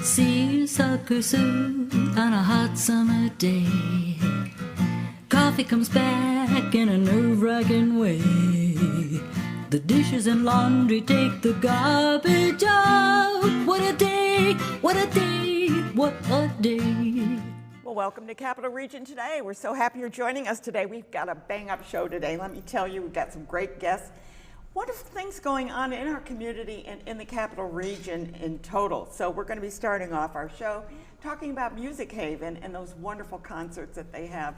Seersucker soup on a hot summer day. Coffee comes back in a nerve-wracking way. The dishes and laundry take the garbage out. What a day, what a day, what a day. Well, welcome to Capital Region Today. We're so happy you're joining us today. We've got a bang-up show today. Let me tell you, we've got some great guests. Wonderful things going on in our community and in the Capital Region in total. So we're going to be starting off our show talking about Music Haven and those wonderful concerts that they have,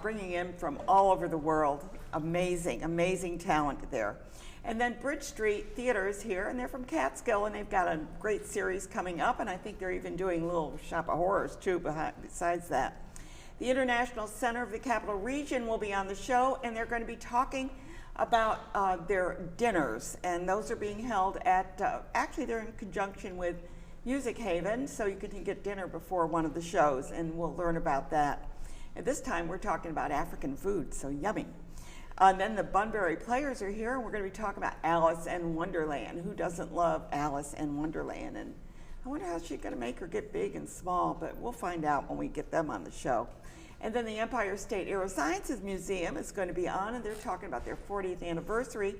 bringing in from all over the world. Amazing, amazing talent there. And then Bridge Street Theater is here, and they're from Catskill, and they've got a great series coming up, and I think they're even doing a little shop of horrors too besides that. The International Center of the Capital Region will be on the show, and they're going to be talking about their dinners, and those are being held at, actually they're in conjunction with Music Haven, so you can get dinner before one of the shows, and we'll learn about that. At this time, we're talking about African food, so yummy. And then the Bunbury Players are here, and we're going to be talking about Alice in Wonderland. Who doesn't love Alice in Wonderland? And I wonder how she's going to make her get big and small, but we'll find out when we get them on the show. And then the Empire State Aerosciences Museum is going to be on, and they're talking about their 40th anniversary.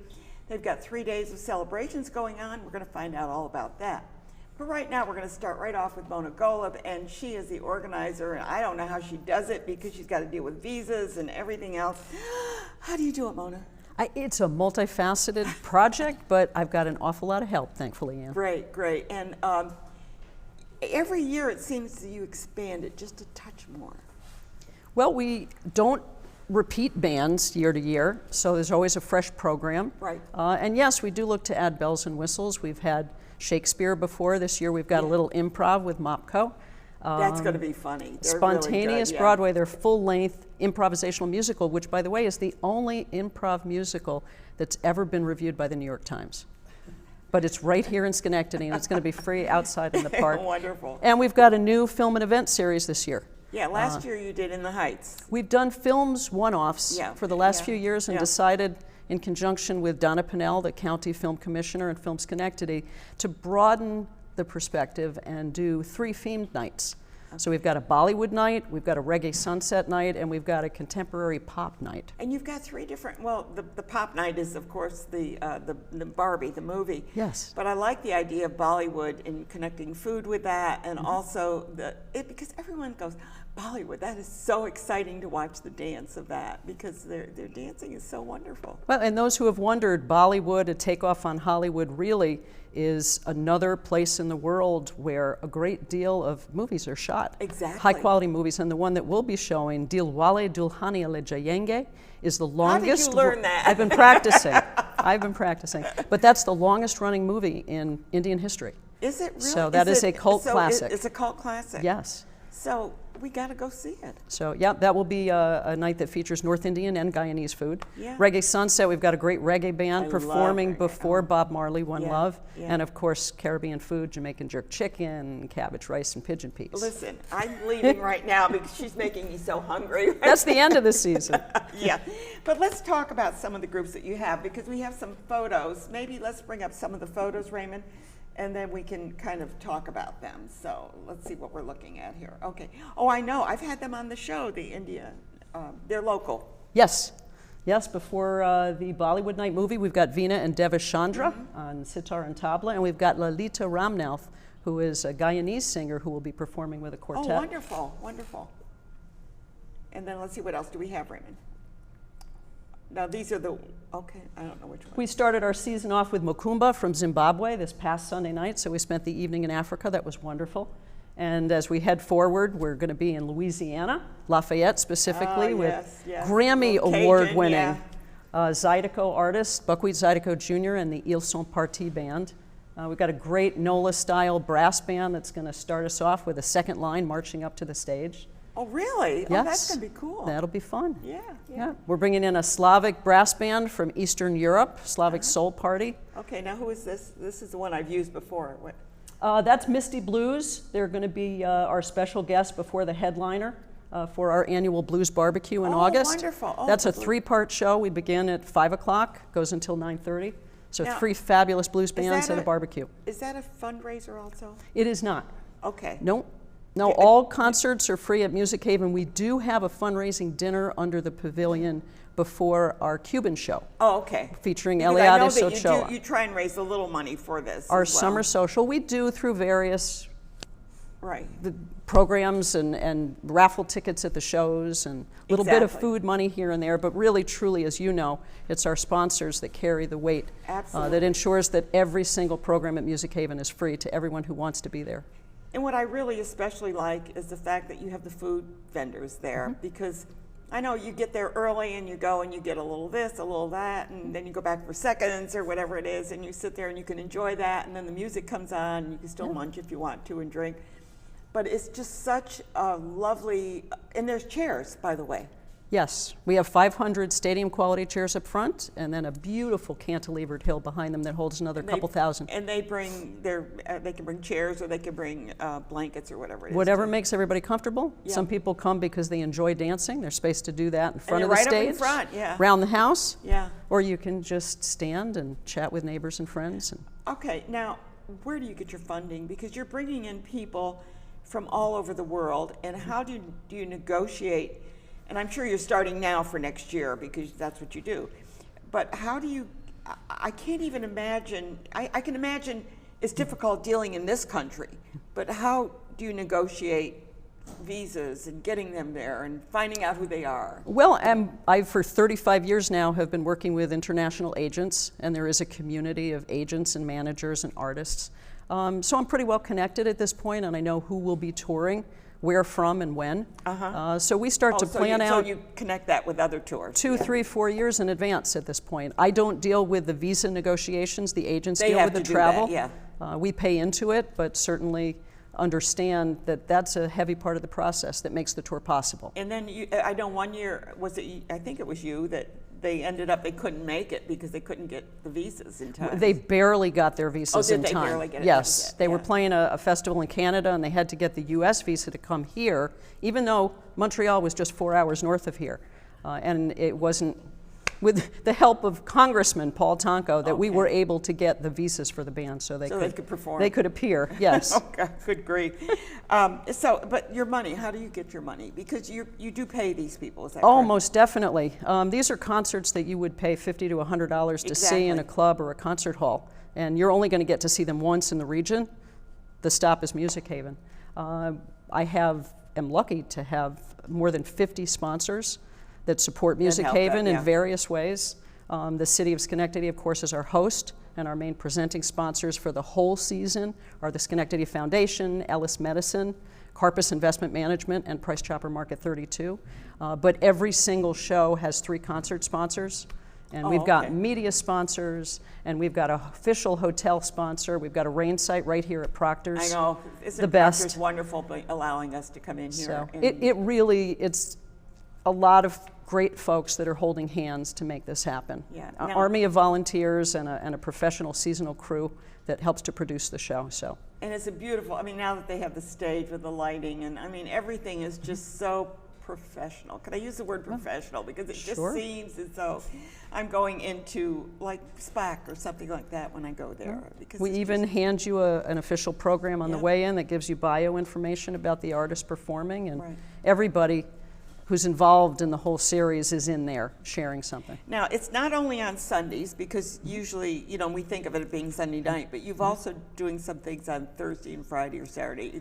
They've got 3 days of celebrations going on. We're going to find out all about that. But right now, we're going to start right off with Mona Golub, and she is the organizer, and I don't know how she does it because she's got to deal with visas and everything else. How do you do it, Mona? It's a multifaceted project, but I've got an awful lot of help, thankfully, Ann. Great, great. And every year, it seems that you expand it just a touch more. Well, we don't repeat bands year to year, so there's always a fresh program. Right. And yes, we do look to add bells and whistles. We've had Shakespeare before. This year we've got a little improv with Mopco. That's going to be funny. They're Spontaneous really good, yeah. Broadway, their full-length improvisational musical, which, by the way, is the only improv musical that's ever been reviewed by the New York Times. But it's right here in Schenectady, and it's going to be free outside in the park. Wonderful. And we've got a new film and event series this year. Yeah, last year you did In the Heights. We've done films one-offs for the last few years and decided, in conjunction with Donna Pinnell, the County Film Commissioner in Film Schenectady, to broaden the perspective and do 3 themed nights. So we've got a Bollywood night, we've got a reggae sunset night, and we've got a contemporary pop night. And you've got 3 different, well, the pop night is, of course, the Barbie, the movie. Yes. But I like the idea of Bollywood and connecting food with that, and also, because everyone goes, Bollywood, that is so exciting to watch the dance of that, because their dancing is so wonderful. Well, and those who have wondered, Bollywood, a takeoff on Hollywood, really is another place in the world where a great deal of movies are shot. Exactly. High quality movies, and the one that we'll be showing, Dilwale Dulhania Le Jayenge, is the longest. How did you learn that? I've been practicing. I've been practicing. But that's the longest running movie in Indian history. Is it really? So that is a cult classic. It's a cult classic? Yes. So we got to go see it. So yeah, that will be a night that features North Indian and Guyanese food. Yeah. Reggae Sunset, we've got a great reggae band performing before Bob Marley, One Love. Yeah. And of course, Caribbean food, Jamaican jerk chicken, cabbage rice, and pigeon peas. Listen, I'm leaving right now because she's making me so hungry. That's the end of the season. Yeah, but let's talk about some of the groups that you have, because we have some photos. Maybe let's bring up some of the photos, Raymond, and then we can kind of talk about them. So let's see what we're looking at here. Okay. Oh, I know. I've had them on the show, the India. They're local. Yes. Yes, before the Bollywood Night movie, we've got Veena and Devesh Chandra on sitar and tabla, and we've got Lalita Ramnath, who is a Guyanese singer who will be performing with a quartet. Oh, wonderful, wonderful. And then let's see, what else do we have, Raymond? Now these are the, okay, I don't know which one. We started our season off with Mukumba from Zimbabwe this past Sunday night, so we spent the evening in Africa. That was wonderful. And as we head forward, we're going to be in Louisiana, Lafayette specifically, with Grammy Award-winning Zydeco artist, Buckwheat Zydeco Jr. and the Ils Sont Partis Band. We've got a great NOLA-style brass band that's going to start us off with a second line marching up to the stage. Oh, really? Yes. Oh, that's going to be cool. That'll be fun. Yeah. We're bringing in a Slavic brass band from Eastern Europe, Slavic Soul Party. Okay, now who is this? This is the one I've used before. What? That's Misty Blues. They're going to be our special guest before the headliner for our annual Blues Barbecue in August. Wonderful. Oh, That's a 3-part show. We begin at 5 o'clock, goes until 9:30. So now, 3 fabulous blues bands and a barbecue. Is that a fundraiser also? It is not. Okay. No, all concerts are free at Music Haven. We do have a fundraising dinner under the pavilion before our Cuban show. Oh, okay. Featuring Because Eliade I know that Ochoa. you try and raise a little money for this. Our as well. summer social, we do through various Right. programs and raffle tickets at the shows and a little bit of Exactly. food money here and there, but really, truly, as you know, it's our sponsors that carry the weight. Absolutely. That ensures that every single program at Music Haven is free to everyone who wants to be there. And what I really especially like is the fact that you have the food vendors there, Mm-hmm. because I know you get there early and you go and you get a little this, a little that, and then you go back for seconds or whatever it is, and you sit there and you can enjoy that, and then the music comes on, and you can still munch if you want to and drink. But it's just such a lovely, and there's chairs, by the way. Yes, we have 500 stadium quality chairs up front and then a beautiful cantilevered hill behind them that holds another couple thousand. And they bring they can bring chairs or they can bring blankets or whatever it is. Whatever too. makes everybody comfortable. Yeah. Some people come because they enjoy dancing. There's space to do that in front of they're the right up in stage, front, yeah. around the house. Yeah. Or you can just stand and chat with neighbors and friends. And Okay, now where do you get your funding? Because you're bringing in people from all over the world, and how do you negotiate? And I'm sure you're starting now for next year because that's what you do. But how do you? I can't even imagine. I can imagine it's difficult dealing in this country, but how do you negotiate visas and getting them there and finding out who they are? Well, I for 35 years now have been working with international agents, and there is a community of agents and managers and artists. So I'm pretty well connected at this point, and I know who will be touring, where from, and when. So we start to plan out So you connect that with other tours. 2, 3, 4 years in advance at this point. I don't deal with the visa negotiations. The agents They deal have with the to do that, travel. yeah. We pay into it, but certainly understand that that's a heavy part of the process that makes the tour possible. And then I know one year, I think it was you, that they couldn't make it because they couldn't get the visas in time. They barely got their visas did in they time. barely get it? Yes, Yeah. they were playing a festival in Canada, and they had to get the U.S. visa to come here, even though Montreal was just 4 hours north of here. And it wasn't with the help of Congressman Paul Tonko that we were able to get the visas for the band so they could perform. They could appear, yes. Oh, God, good grief. But your money, how do you get your money? Because you do pay these people, is that Oh, correct? most definitely. These are concerts that you would pay $50 to $100 to see in a Exactly. club or a concert hall, and you're only going to get to see them once in the region. The stop is Music Haven. I am lucky to have more than 50 sponsors that support Music help Haven that, in yeah. various ways. The City of Schenectady, of course, is our host, and our main presenting sponsors for the whole season are the Schenectady Foundation, Ellis Medicine, Carpus Investment Management, and Price Chopper Market 32. But every single show has 3 concert sponsors, and we've got okay. media sponsors, and we've got an official hotel sponsor. We've got a rain site right here at Proctor's. I know. Isn't the best. Proctor's wonderful by allowing us to come in here? So and- it's a lot of great folks that are holding hands to make this happen. Yeah. An Now- army of volunteers and a professional seasonal crew that helps to produce the show. So And it's a beautiful, now that they have the stage with the lighting, and everything is just so professional. Can I use the word professional? Because it just Sure. seems as though I'm going into like SPAC or something like that when I go there. Because we it's even just- hand you an official program on the Yeah. way in that gives you bio information about the artist performing, and Right. everybody who's involved in the whole series is in there sharing something. Now, it's not only on Sundays, because usually, we think of it being Sunday night, but you've also doing some things on Thursday and Friday or Saturday.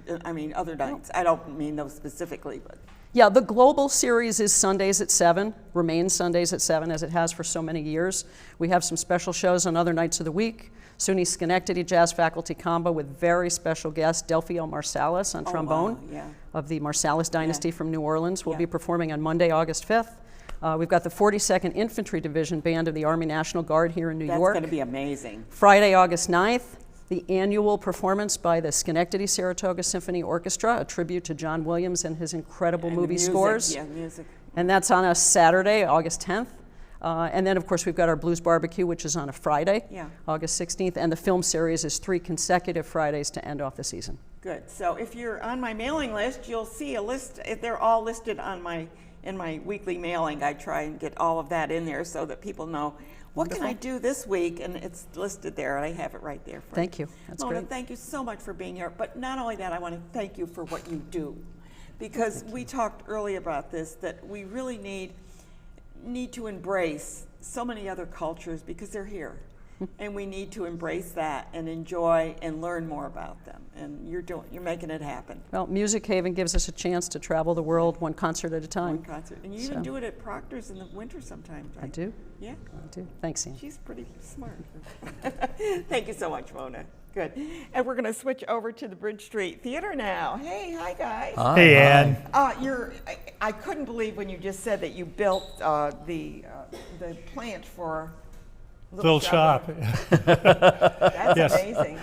Other nights. I don't mean those specifically, but Yeah, the global series is Sundays at 7, remains Sundays at 7 as it has for so many years. We have some special shows on other nights of the week. SUNY Schenectady Jazz Faculty Combo with very special guest Delphio Marsalis on trombone wow, yeah. of the Marsalis dynasty from New Orleans. Will Yeah. be performing on Monday, August 5th. We've got the 42nd Infantry Division Band of the Army National Guard here in New that's York. going to be amazing. Friday, August 9th, the annual performance by the Schenectady Saratoga Symphony Orchestra, a tribute to John Williams and his incredible And the movie music, scores. Yeah, music. And that's on a Saturday, August 10th. And then, of course, we've got our Blues Barbecue, which is on a Friday, Yeah. August 16th. And the film series is 3 consecutive Fridays to end off the season. Good. So if you're on my mailing list, you'll see a list. They're all listed on in my weekly mailing. I try and get all of that in there so that people know What can I do this week? And it's listed there, and I have it right there for Thank you. That's Mona, great. thank you so much for being here. But not only that, I want to thank you for what you do. Because we talked earlier about this, that we really need to embrace so many other cultures because they're here. And we need to embrace that and enjoy and learn more about them. And you're making it happen. Well, Music Haven gives us a chance to travel the world one concert at a time. One concert. And you even do it at Proctor's in the winter sometimes, right? I do. Yeah. I do. Thanks, Ian. She's pretty smart. Thank you so much, Mona. Good. And we're going to switch over to the Bridge Street Theater now. Hey, hi guys. Hey, Ann. I couldn't believe when you just said that you built the plant for Little Shop. That's Yes. amazing.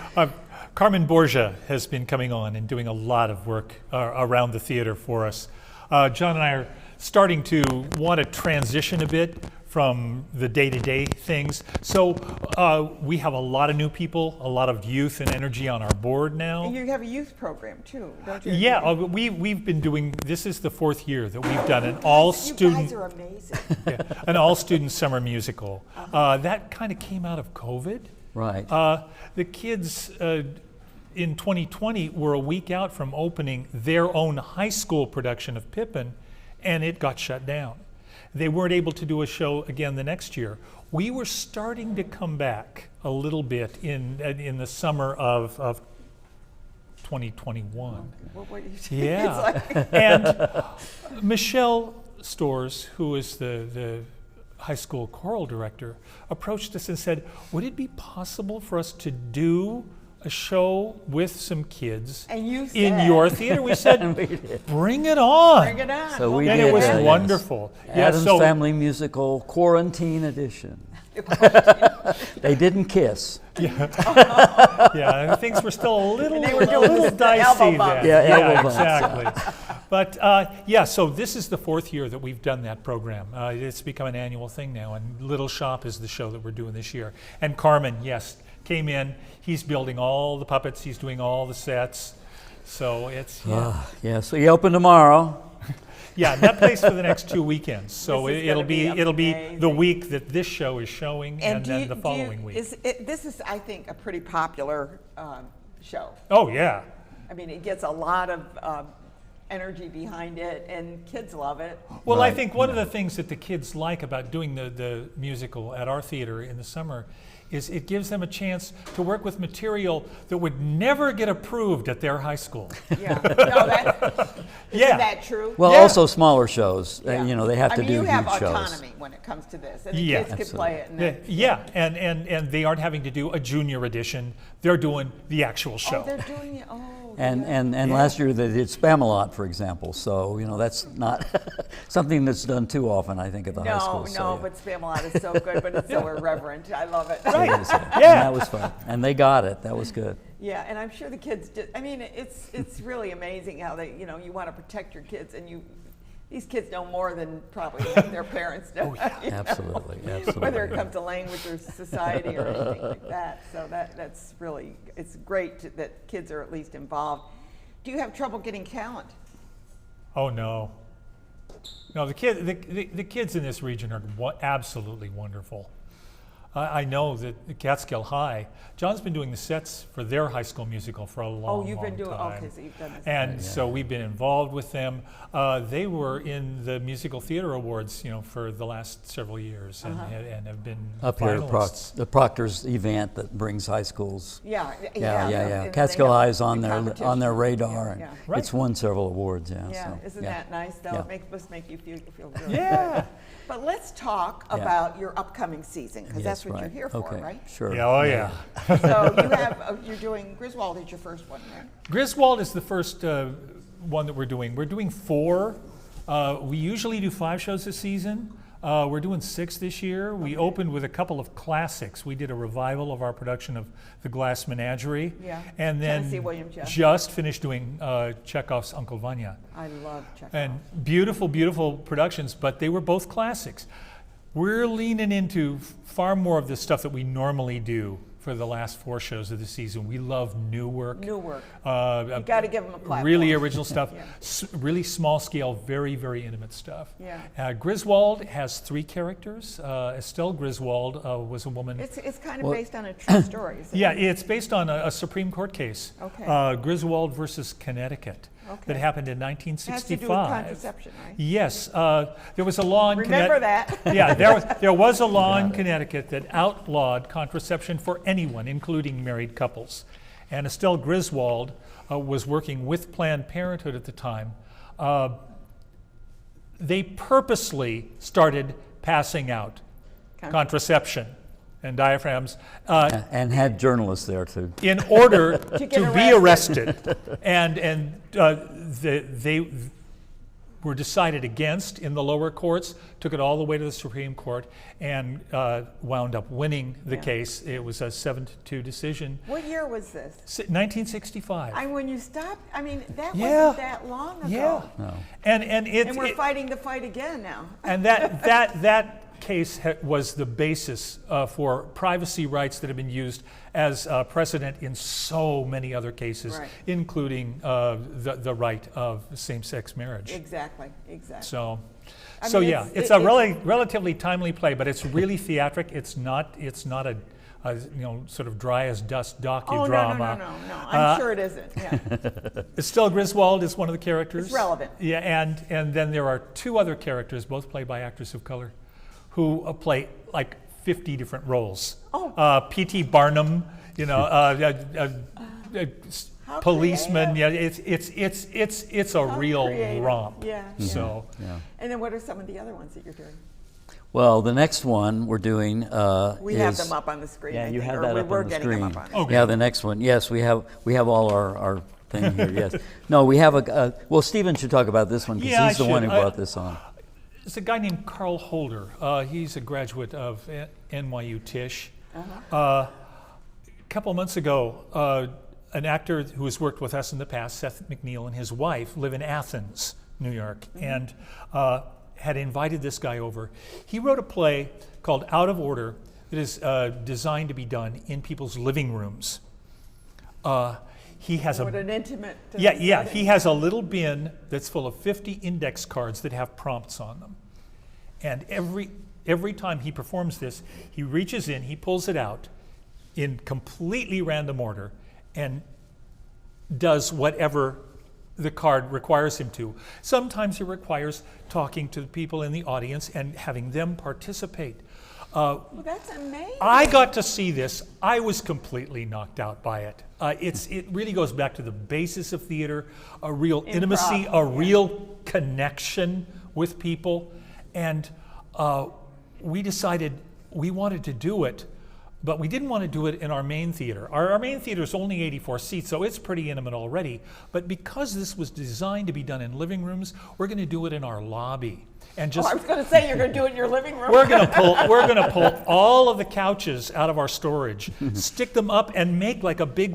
Carmen Borgia has been coming on and doing a lot of work around the theater for us. John and I are starting to want to transition a bit from the day-to-day things. So we have a lot of new people, a lot of youth and energy on our board now. And you have a youth program too, don't you? Yeah, we've been doing, this is the 4th year that we've done an You all-student guys are amazing. an all-student summer musical. That kind of came out of COVID. Right. The kids in 2020 were a week out from opening their own high school production of Pippin, and it got shut down. They weren't able to do a show again the next year. We were starting to come back a little bit in the summer of 2021. What you Yeah. And Michelle Storrs, who is the high school choral director, approached us and said, would it be possible for us to do a show with some kids And you in said- your theater? We said, bring it on. Bring it on. So we And did it was that, yes. wonderful. Adam's so Family Musical Quarantine Edition. They didn't kiss. yeah, things were still a little, they were doing the dicey elbow bumps. then. Yeah, elbow bumps. Exactly. But yeah, so this is the 4th year that we've done that program. It's become an annual thing now, and Little Shop is the show that we're doing this year. And Carmen, yes, came in. He's building all the puppets. He's doing all the sets. So it's Yeah, so you open tomorrow. yeah, that plays for the next 2 weekends. So This is it'll gonna be be the amazing. week that this show is showing, and do then you- the do you- following week. This is, I think, a pretty popular show. Oh yeah. I mean, it gets a lot of energy behind it, and kids love it. Well, I Right, think one of the things that the kids like about doing the musical at our theater in the summer is it gives them a chance to work with material that would never get approved at their high school. Yeah. No, Yeah. isn't that true? Well, Yeah. also smaller shows. Yeah. You know, they have I to mean, do you huge have shows. autonomy when it comes to this, and the Yeah. kids can play it. And Yeah, and they aren't having to do a junior edition. They're doing the actual show. Oh, they're doing it. Oh. And last year they did Spamalot, for example. So, you know, that's not something that's done too often, I think, at the high school. No, but Spamalot is so good, but it's so irreverent. I love it. Right. And Yeah. that was fun. And they got it. That was good. Yeah, and I'm sure the kids did. I mean, it's really amazing how they, you want to protect your kids, and these kids know more than probably their parents do. Absolutely. Absolutely. Whether it comes to language or society or anything like that. So that's really, it's great that kids are at least involved. Do you have trouble getting talent? Oh no. No, the kids in this region are absolutely wonderful. I know that the Catskill High, John's been doing the sets for their high school musical for a long, You've been doing, time. okay, so you've done this. And so we've been involved with them. They were in the Musical Theater Awards, for the last several years, and have been Up here, finalists. the Proctor's event that brings high schools. Yeah. Yeah. and they Catskill have High is on the their competition. radar. Yeah. And Right. It's won several awards. Yeah. Yeah, so, isn't yeah. that nice though? Yeah. It must make you feel really Yeah. good. But let's talk Yeah. about your upcoming season, because that's Yes, what you're right. here for, Okay, right? Sure. Yeah, oh yeah. So you have, you're doing, Griswold is your first one, right? Griswold is the first one that we're doing. We're doing 4. We usually do 5 shows a season. We're doing 6 this year. We opened with a couple of classics. We did a revival of our production of The Glass Menagerie. Yeah. And then Tennessee William Jeff. just finished doing Chekhov's Uncle Vanya. I love Chekhov. And beautiful, beautiful productions, but they were both classics. We're leaning into far more of the stuff that we normally do for for the last 4 shows of the season. We love new work. New work. You got to give them a platform. Really original stuff. Yeah. Really small scale, very, very intimate stuff. Yeah. Griswold has 3 characters. Estelle Griswold was a woman. It's kind of based on a true story. Isn't Yeah, it? it's based on a Supreme Court case, Okay. Griswold versus Connecticut, that Okay. happened in It has to 1965. do with contraception, right? Yes, there was a law in Remember that. Yeah, there was a law in Connecticut that outlawed contraception for anyone, including married couples. And Estelle Griswold was working with Planned Parenthood at the time. They purposely started passing out contraception and diaphragms And had journalists there too. in order to get be arrested. And they were decided against in the lower courts, took it all the way to the Supreme Court, and wound up winning the case. It was a 7-2 decision. What year was this? 1965. When you stopped, that Yeah. wasn't that long ago. Yeah. No. And we're fighting the fight again now. And that case was the basis for privacy rights that have been used as precedent in so many other cases, Right. including the right of same-sex marriage. Exactly. So, I so mean, yeah, it's- it's a relatively timely play, but it's really theatric. It's not a sort of dry as dust docudrama. Oh, no. I'm sure it isn't. Yeah. Estelle Griswold is one of the characters. It's relevant. Yeah, and then there are 2 other characters, both played by actors of color, who play like 50 different roles. Oh. P.T. Barnum, How policeman. creative. Yeah, it's a real creative. romp. Yeah. So. Yeah. And then what are some of the other ones that you're doing? Well, the next one we're doing We is have them up on the screen. Yeah, I you think, have or that we up were on the getting them screen. up on. Okay. Yeah, the next one. Yes, we have all our thing here. Yes. No, we have well, Stephen should talk about this one because Yeah, he's I the one who should. brought this on. There's a guy named Carl Holder. He's a graduate of NYU Tisch. A couple months ago, an actor who has worked with us in the past, Seth MacNeil, and his wife live in Athens, New York, and had invited this guy over. He wrote a play called Out of Order that is designed to be done in people's living rooms. He has What an intimate. yeah. setting. He has a little bin that's full of 50 index cards that have prompts on them. And every time he performs this, he reaches in, he pulls it out in completely random order and does whatever the card requires him to. Sometimes it requires talking to the people in the audience and having them participate. Well, that's amazing. I got to see this. I was completely knocked out by it. It really goes back to the basis of theater, a real intimacy, a real connection with people. And we decided we wanted to do it, but we didn't want to do it in our main theater. Our main theater is only 84 seats, so it's pretty intimate already. But because this was designed to be done in living rooms, we're going to do it in our lobby. And just I was going to say you're going to do it in your living room. we're going to pull all of the couches out of our storage, stick them up, and make like a big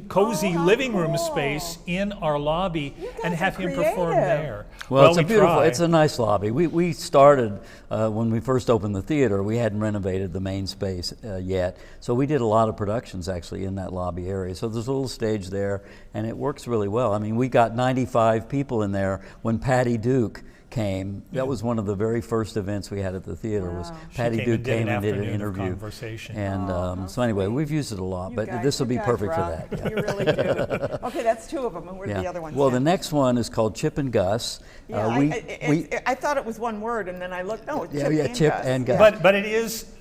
cozy living room space in our lobby, and guys have are him perform creative. there. Well, it's a we beautiful, try. it's a nice lobby. We started, when we first opened the theater, we hadn't renovated the main space yet. So we did a lot of productions actually in that lobby area. So there's a little stage there and it works really well. I mean, we got 95 people in there when Patty Duke came. That was one of the very first events we had at the theater. Was She Patty Duke came and did an afternoon of interview. Conversation. And so anyway, we've used it a lot, You but guys- this will you be guys perfect rock. for that. You really do. Okay, that's 2 of them. And what are the other ones? Well, now? the next one is called Chip and Gus. Yeah, I thought it was one word, and then I looked. No, it's Chip and Gus. But it is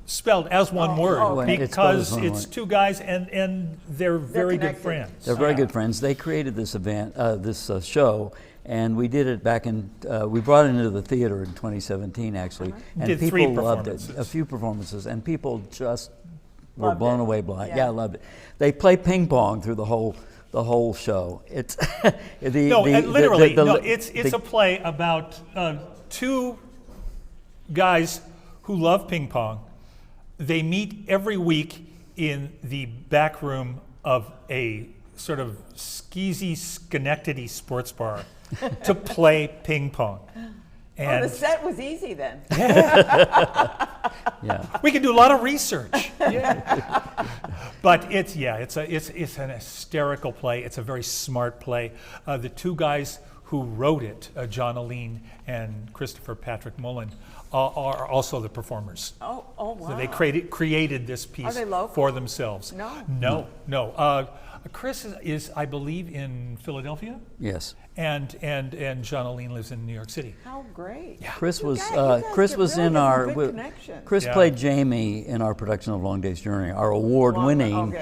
spelled as one word okay. It's spelled as because one it's word. 2 guys and they're very good connected. friends. They're very good friends. They created this event, this show, and we did it back in. We brought it into the theater in 2017, actually, and Did people 3 loved it. performances. A few performances, and people just were Loved blown it. away by it. Yeah. Yeah, loved it. They play ping pong through the whole show. It's Literally, the- no. It's the- a play about 2 guys who love ping pong. They meet every week in the back room of a sort of skeezy Schenectady sports bar to play ping pong. Oh, the set was easy then. Yeah. We can do a lot of research. Yeah. But it's an hysterical play. It's a very smart play. The two guys who wrote it, John Aline and Christopher Patrick Mullen, are also the performers. Oh, wow. So they created this piece they local? for themselves. No. No. Chris is, I believe, in Philadelphia, Yes. and John Aline lives in New York City. How great. Yeah. Chris was You guys Chris get was really in some our good connections. Chris Yeah. played Jamie in our production of Long Day's Journey, our award-winning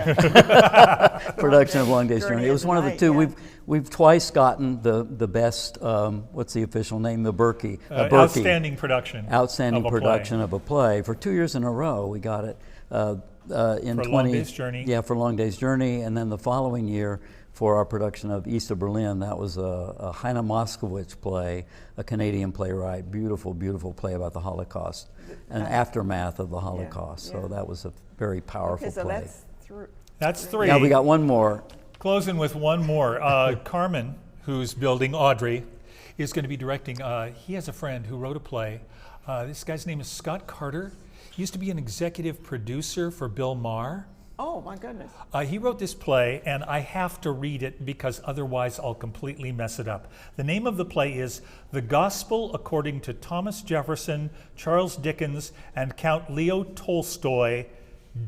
production of Long Day's Journey Journey. It was of one the of the night, two. yeah. We've twice gotten the best. What's the official name? The Berkey. Berkey. Outstanding production. Outstanding of a play. production of a play for 2 years in a row. We got it in For 20. Long Day's Journey. Yeah, for Long Day's Journey, and then the following year for our production of East of Berlin. That was a Heine Moskowitz play, a Canadian playwright. Beautiful, beautiful play about the Holocaust, an aftermath of the Holocaust. yeah. So that was a very powerful Okay, so play. that's through. That's three. Now we got one more. Closing with one more. Carmen, who's building Audrey, is going to be directing. He has a friend who wrote a play. This guy's name is Scott Carter. He used to be an executive producer for Bill Maher. Oh, my goodness. He wrote this play, and I have to read it because otherwise I'll completely mess it up. The name of the play is The Gospel According to Thomas Jefferson, Charles Dickens, and Count Leo Tolstoy,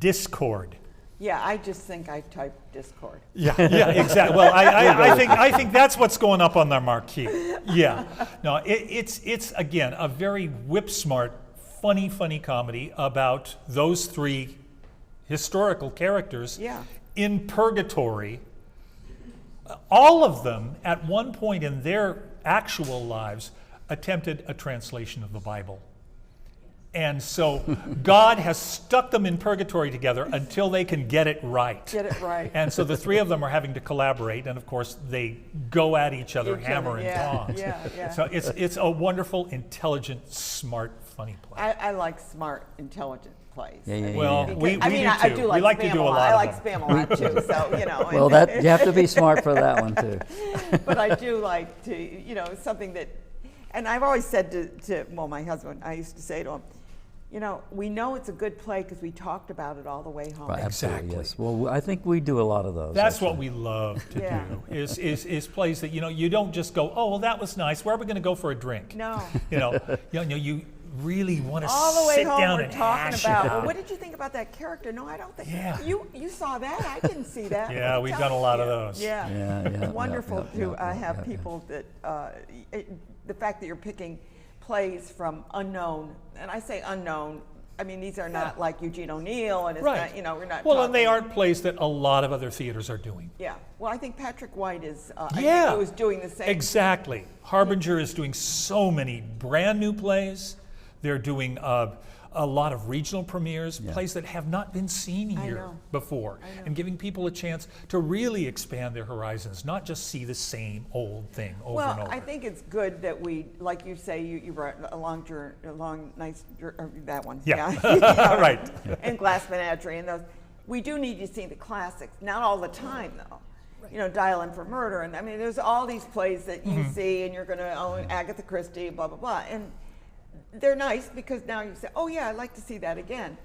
Discord. Yeah, I just think I typed Discord. Yeah, exactly. Well, I think that's what's going up on the marquee. Yeah. No, it's again a very whip-smart, funny comedy about those three historical characters Yeah. in purgatory. All of them, at one point in their actual lives, attempted a translation of the Bible. And so God has stuck them in purgatory together until they can get it right. Get it right. And so the three of them are having to collaborate, and of course they go at each other, hammer and tongs. Yeah. So it's a wonderful, intelligent, smart, funny play. I like smart, intelligent plays. Yeah. Well, Because- we I mean, do I too. do We like like to spam do a a lot. lot I of like them. spam a lot too, so, you know. Well, that you have to be smart for that one too. But I do like to, you know, something that, and I've always said to my husband, I used to say to him, you know, we know it's a good play because we talked about it all the way home. Right, absolutely, Exactly. yes. Well, I think we do a lot of those. That's actually. what we love to Yeah. do, is plays that, you know, you don't just go, oh, well, that was nice. Where are we going to go for a drink? No. You really want to All the way sit home, down we're and talking hash about, it well, out. what did you think about that character? No, I don't think. Yeah. You saw that? I didn't see that. Yeah, we've done a lot of those. Yeah. Yeah, It's wonderful to yeah, have yeah. people that, the fact that you're picking plays from unknown, and I say unknown, I mean, these are not like Eugene O'Neill, and it's Right. not, you know, we're not Well, talking. and they aren't plays that a lot of other theaters are doing. Yeah. Well, I think Patrick White is, I think Yeah. he was doing the same. Exactly. Harbinger is doing so many brand new plays. They're doing a lot of regional premieres, plays that have not been seen I here know. before, and giving people a chance to really expand their horizons, not just see the same old thing over and Well, over. I think it's good that we, like you say, you wrote a long, nice, that one. Yeah. Yeah. Right. And Glass Menagerie and those. We do need to see the classics, not all the time though. You know, Dial In for Murder, and I mean, there's all these plays that you see, and you're going to own Agatha Christie, blah blah blah, and they're nice because now you say, oh yeah, I'd like to see that again.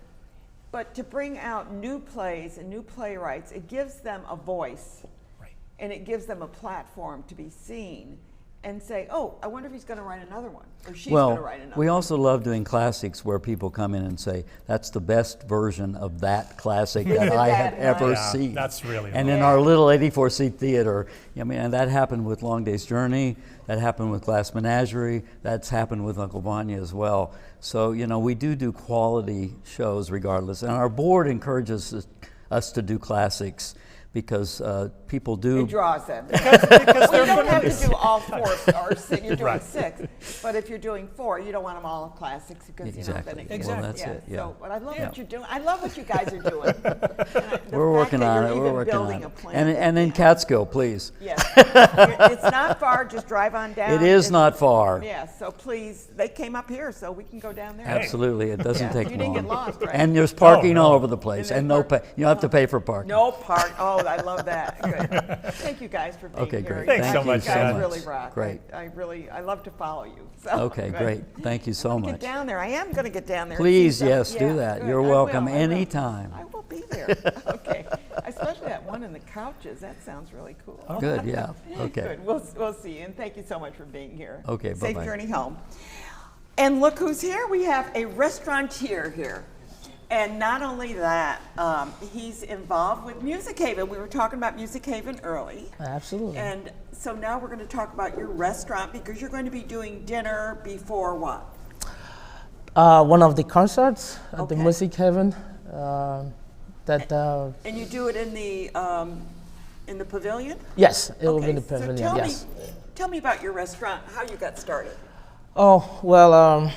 But to bring out new plays and new playwrights, it gives them a voice. Right. And it gives them a platform to be seen and say, oh, I wonder if he's going to write another one, or she's going to write another we one. also love doing classics where people come in and say, that's the best version of that classic that I have That ever nice? Yeah, seen. that's really And nice. in our little 84-seat theater, I mean, and that happened with Long Day's Journey, that happened with Glass Menagerie, that's happened with Uncle Vanya as well. So, you know, we do quality shows regardless. And our board encourages us to do classics because people do. It draws them. Because Well, they're you don't have gonna- to do all four, or six, you're doing Right. 6. But if you're doing 4, you don't want them all classics because, you know, then it Exactly. Well, that's it, yeah. So, but I love Yeah. what you're doing. I love what you guys are doing. And the We're fact working that on you're it. We're even working on building it. a plan. And in Catskill, please. Yes. It's not far, just drive on down. It is It's- not far. Yeah, so please, they came up here, so we can go down there. Absolutely, it doesn't Yeah. take You long. didn't get lost, right? And there's parking no. all over the place, And and there's no pay. You don't have to pay for parking. No park. Oh, I love that. Good. Thank you guys for being Okay, here. great. Thanks so You much, guys Seth. really rock. Great. I love to follow you. So, Okay, good. great. Thank you so I'm gonna much. get down there. I am going to get down there. and Please, see some- yes, do yeah, that. good. You're I welcome will, I will. anytime. I will be there. Okay. Especially that one in the couches. That sounds really cool. Good, yeah. Okay. Good. We'll see you. And thank you so much for being here. Okay, Safe bye-bye. journey home. And look who's here. We have a restaurateur here. And not only that, he's involved with Music Haven. We were talking about Music Haven early. Absolutely. And so now we're going to talk about your restaurant because you're going to be doing dinner before what? One of the concerts at the Okay. Music Haven. And you do it in the pavilion? Yes, it will be in the so pavilion. Yes. Tell me about your restaurant, how you got started. Oh well,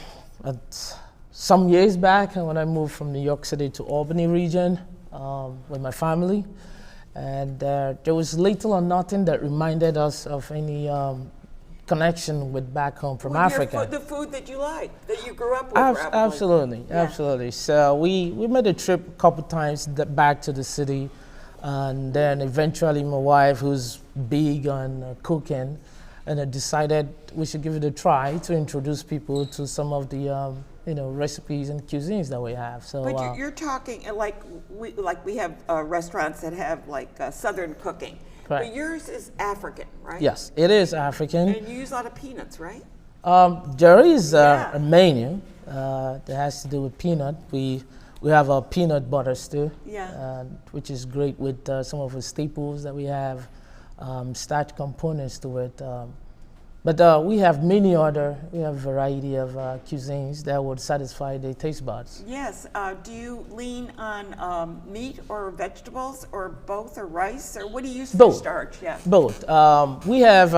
some years back when I moved from New York City to Albany region with my family, and there was little or nothing that reminded us of any connection with back home from With Africa. the food that you like, that you grew up with. probably. Absolutely, Yeah. absolutely. So we made a trip a couple times back to the city, and then eventually my wife, who's big on cooking, and I decided we should give it a try to introduce people to some of the recipes and cuisines that we have. So But you're talking like we have restaurants that have like Southern cooking. Correct. But yours is African, right? yes, it is African. And you use a lot of peanuts, right? There is Yeah. a menu that has to do with peanut. We have a peanut butter stew, Yeah. which is great with some of the staples that we have, starch components to it. But we have we have a variety of cuisines that would satisfy the taste buds. Yes. Do you lean on meat or vegetables or both or rice or what do you use for Both. starch? Yeah. Both. We have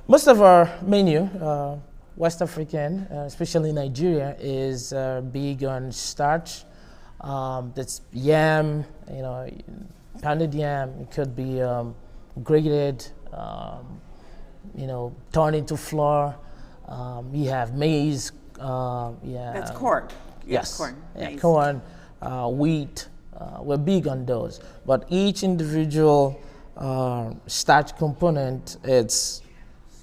most of our menu, West African, especially Nigeria, is big on starch. That's yam, pounded yam. It could be grated, turned into flour. We have maize. That's corn. Yes. Corn. Yeah, Nice. corn, wheat. We're big on those. But each individual starch component, it's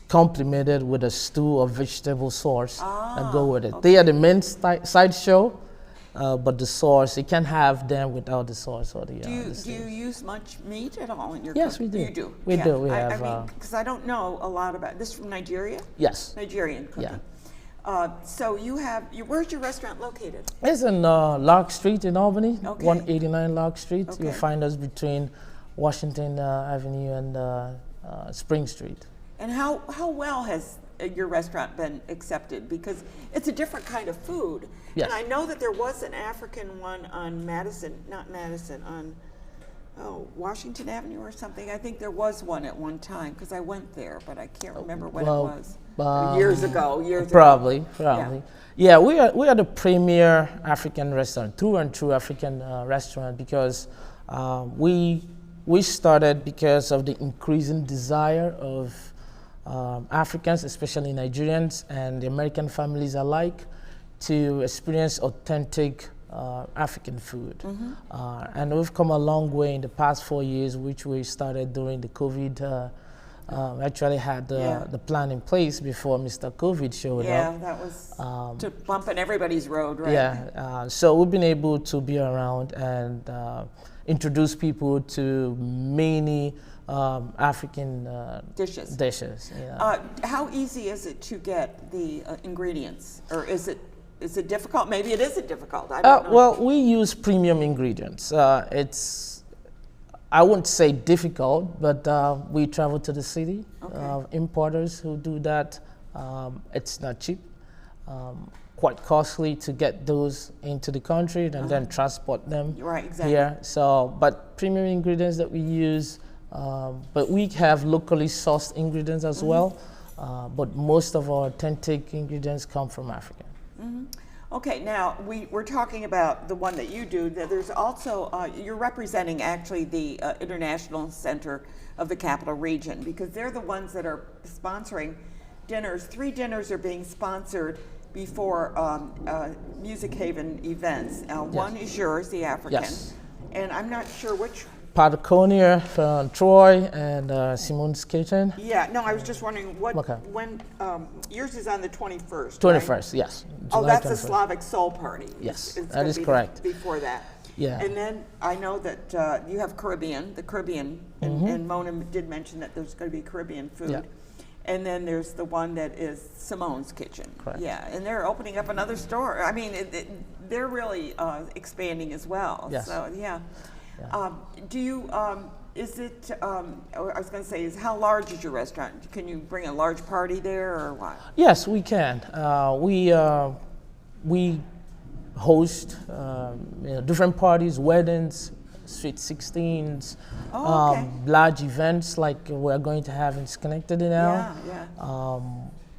complemented with a stew or vegetable sauce that go with it. They are the main side show, but the sauce, you can't have them without the sauce or the. Do you use much meat at all in your Yes, cooking? we do. You do. We yeah. do. We I have, mean, because I don't know a lot about this from Nigeria. Yes. Nigerian cooking. Yeah. So where's your restaurant located? It's in Lark Street in Albany, Okay. 189 Lark Street. Okay. You'll find us between Washington Avenue and Spring Street. And how well has your restaurant been accepted? Because it's a different kind of food. Yes. And I know that there was an African one on Washington Avenue or something. I think there was one at one time because I went there, but I can't remember when Well, it was. Years ago. Probably. Yeah, we are the premier African restaurant, through and through African restaurant, because we started because of the increasing desire of Africans, especially Nigerians and the American families alike, to experience authentic African food. And we've come a long way in the past 4 years, which we started during the COVID. Actually had the plan in place before Mr. COVID showed Yeah, up. that was to bumping everybody's road, right? Yeah, so we've been able to be around and introduce people to many African Dishes. Yeah. How easy is it to get the ingredients, or is it difficult? Maybe it isn't difficult. I don't know. Well, we use premium ingredients. I wouldn't say difficult, but we travel to the city. Importers who do that. It's not cheap. Quite costly to get those into the country and then transport them Right, exactly. here. So, but premium ingredients that we use, but we have locally sourced ingredients as well. But most of our authentic ingredients come from Africa. Okay, now we're talking about the one that you do. There's also, you're representing actually the International Center of the Capital Region, because they're the ones that are sponsoring dinners. 3 dinners are being sponsored before Music Haven events. One is yours, the African. Yes. And I'm not sure which Patagonia from Troy and Simone's Kitchen. Yeah, no, I was just wondering Okay. when yours is on the 21st. 21st, yes. Oh, July that's a 21st. Slavic Soul Party. Yes, It's that gonna is be correct. Before that. Yeah. And then I know that you have the Caribbean, and Mona did mention that there's going to be Caribbean food. Yeah. And then there's the one that is Simone's Kitchen. Correct. Yeah, and they're opening up another store. I mean, they're really expanding as well. Yes. So, yeah. Yeah. Do you, is it, I was going to say, how large is your restaurant? Can you bring a large party there or what? Yes, we can. We host different parties, weddings, sweet 16s, Oh, okay. large events like we're going to have in Schenectady now. Yeah, yeah.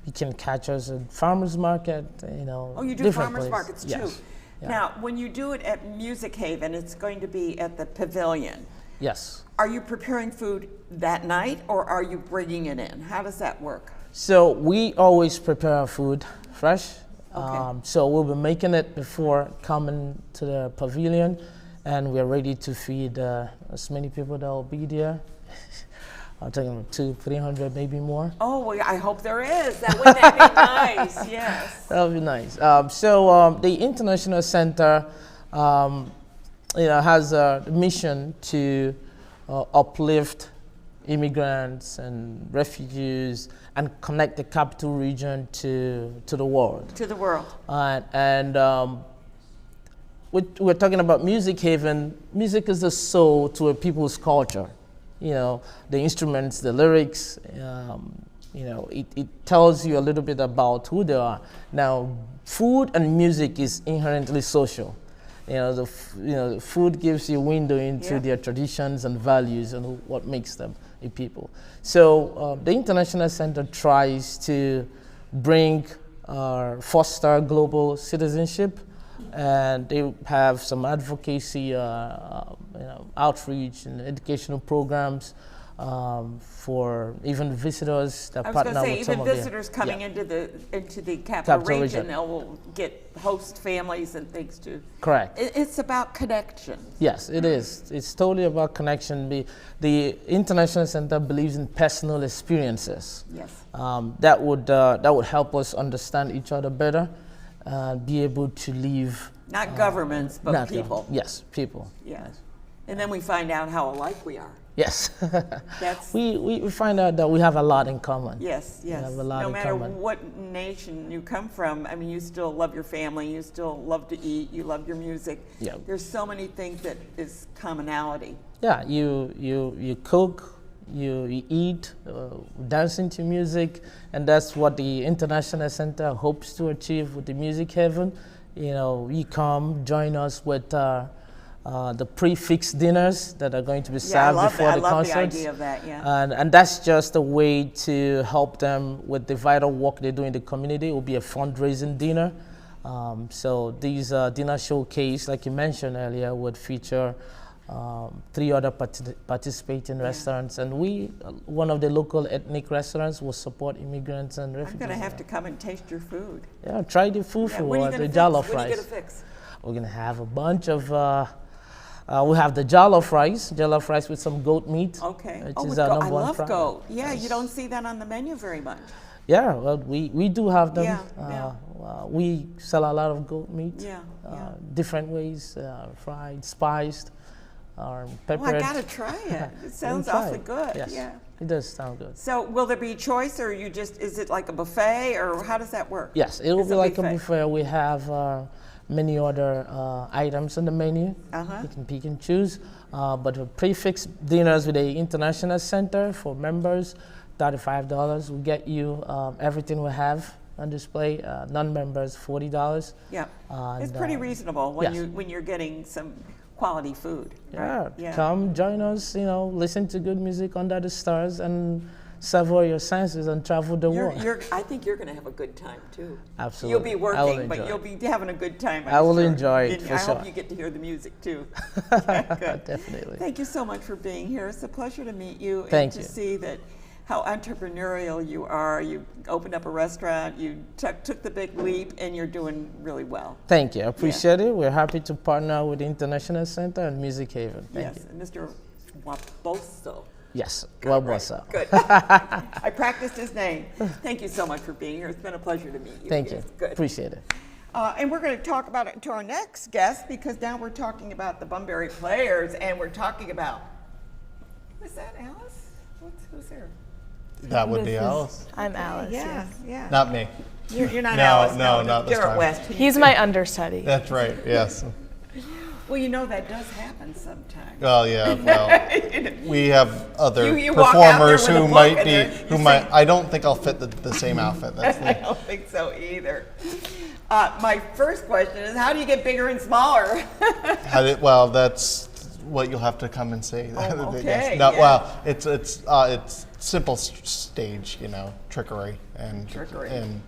You can catch us at farmers market. Oh, you do different farmers places. markets too. Yes. Yeah. Now, when you do it at Music Haven, it's going to be at the pavilion. Yes. Are you preparing food that night or are you bringing it in? How does that work? So we always prepare our food fresh. Okay. So we'll be making it before coming to the pavilion, and we're ready to feed as many people that will be there. I'm talking 200-300, maybe more. Oh, well, I hope there is. Wouldn't that be nice? Yes. That would be nice. So the International Center, has a mission to uplift immigrants and refugees and connect the capital region to the world. To the world. We're talking about Music Haven. Music is the soul to a people's culture. The instruments, the lyrics, it tells you a little bit about who they are. Now, food and music is inherently social. The food gives you a window into Yeah. their traditions and values and what makes them a people. So the International Center tries to foster global citizenship, and they have some advocacy, outreach and educational programs for even visitors that I was partner going to say, with some even of the- visitors coming Yeah. into the capital Capital region, region. they will get host families and things too. Correct. It's about connection. Yes, it is. It's totally about connection. The International Center believes in personal experiences. Yes. That would help us understand each other better, be able to live. Not governments, but not people. government. Yes, people. Yes. And then we find out how alike we are. Yes. That's we find out that we have a lot in common. yes, yes. have a lot No in matter common. what nation you come from, I mean, you still love your family. You still love to eat. You love your music. Yeah. There's so many things that is commonality. Yeah, you cook, you eat, dancing to music, and that's what the International Center hopes to achieve with the Music Haven. You come, join us with the prefix dinners that are going to be Yeah, I served love before that. I the love concerts. the idea of that. Yeah. And that's just a way to help them with the vital work they do in the community. It will be a fundraising dinner. So these dinner showcase, like you mentioned earlier, would feature 3 other participating restaurants. And one of the local ethnic restaurants, will support immigrants and I'm refugees. going to have to come and taste your food. Yeah, try the fufu Yeah, what are or you the going to jollof fix? What are you rice. going to fix? We're going to have a bunch of, we have the jollof rice with some goat meat. Okay. Which Oh, is with our goat. I number one love product. goat. Yeah, you don't see that on the menu very much. Yeah, well, we do have them. Yeah, We sell a lot of goat meat. Yeah, yeah. Different ways, fried, spiced, or peppered. Oh, I got to try it. It sounds try awfully it. good. Yes, Yeah. it does sound good. So will there be choice or is it like a buffet or how does that work? Yes, it will It's be like a buffet. We have many other items on the menu. Uh-huh. You can pick and choose. But the prefix dinners with the International Center for members, $35 will get you everything we have on display. Non-members, $40. Yeah. It's And, pretty reasonable when yes. you're getting some quality food. Yeah, Right? Yeah. come join us. Listen to good music under the stars and savor your senses and travel the world. I think you're going to have a good time too. Absolutely. You'll be I will working, but enjoy you'll it. be having a good time. I will sure. enjoy it, And for I hope sure. you get to hear the music too. Good. Definitely. Thank you so much for being here. It's a pleasure to meet you Thank and to you. see that how entrepreneurial you are. You opened up a restaurant, you took the big leap, and you're doing really well. Thank you. I appreciate it. We're happy to partner with the International Center and Music Haven. Thank Yes, you. and Mr. Waboso. Yes, Waboso. Good. I practiced his name. Thank you so much for being here. It's been a pleasure to meet you. Thank you. Yes, good. Appreciate it. And we're going to talk about it to our next guest because now we're talking about the Bunbury Players, and we're talking about, who's that, Alice? Who's there? That would be Alice. I'm Alice. Yeah, Yes. yeah. Not me. You're not No, Alice. no, not this Garrett time. West. He's my understudy. That's right, yes. Well, you know that does happen sometimes. Well, yeah, well, we have other You walk out there performers with a who book might and be, they're- who might, I don't think I'll fit the same outfit. That's I the, don't think so either. My first question is, how do you get bigger and smaller? well, that's what you'll have to come and see. Oh, Yes. okay, No, yeah. well, it's simple stage, trickery and Trickery. and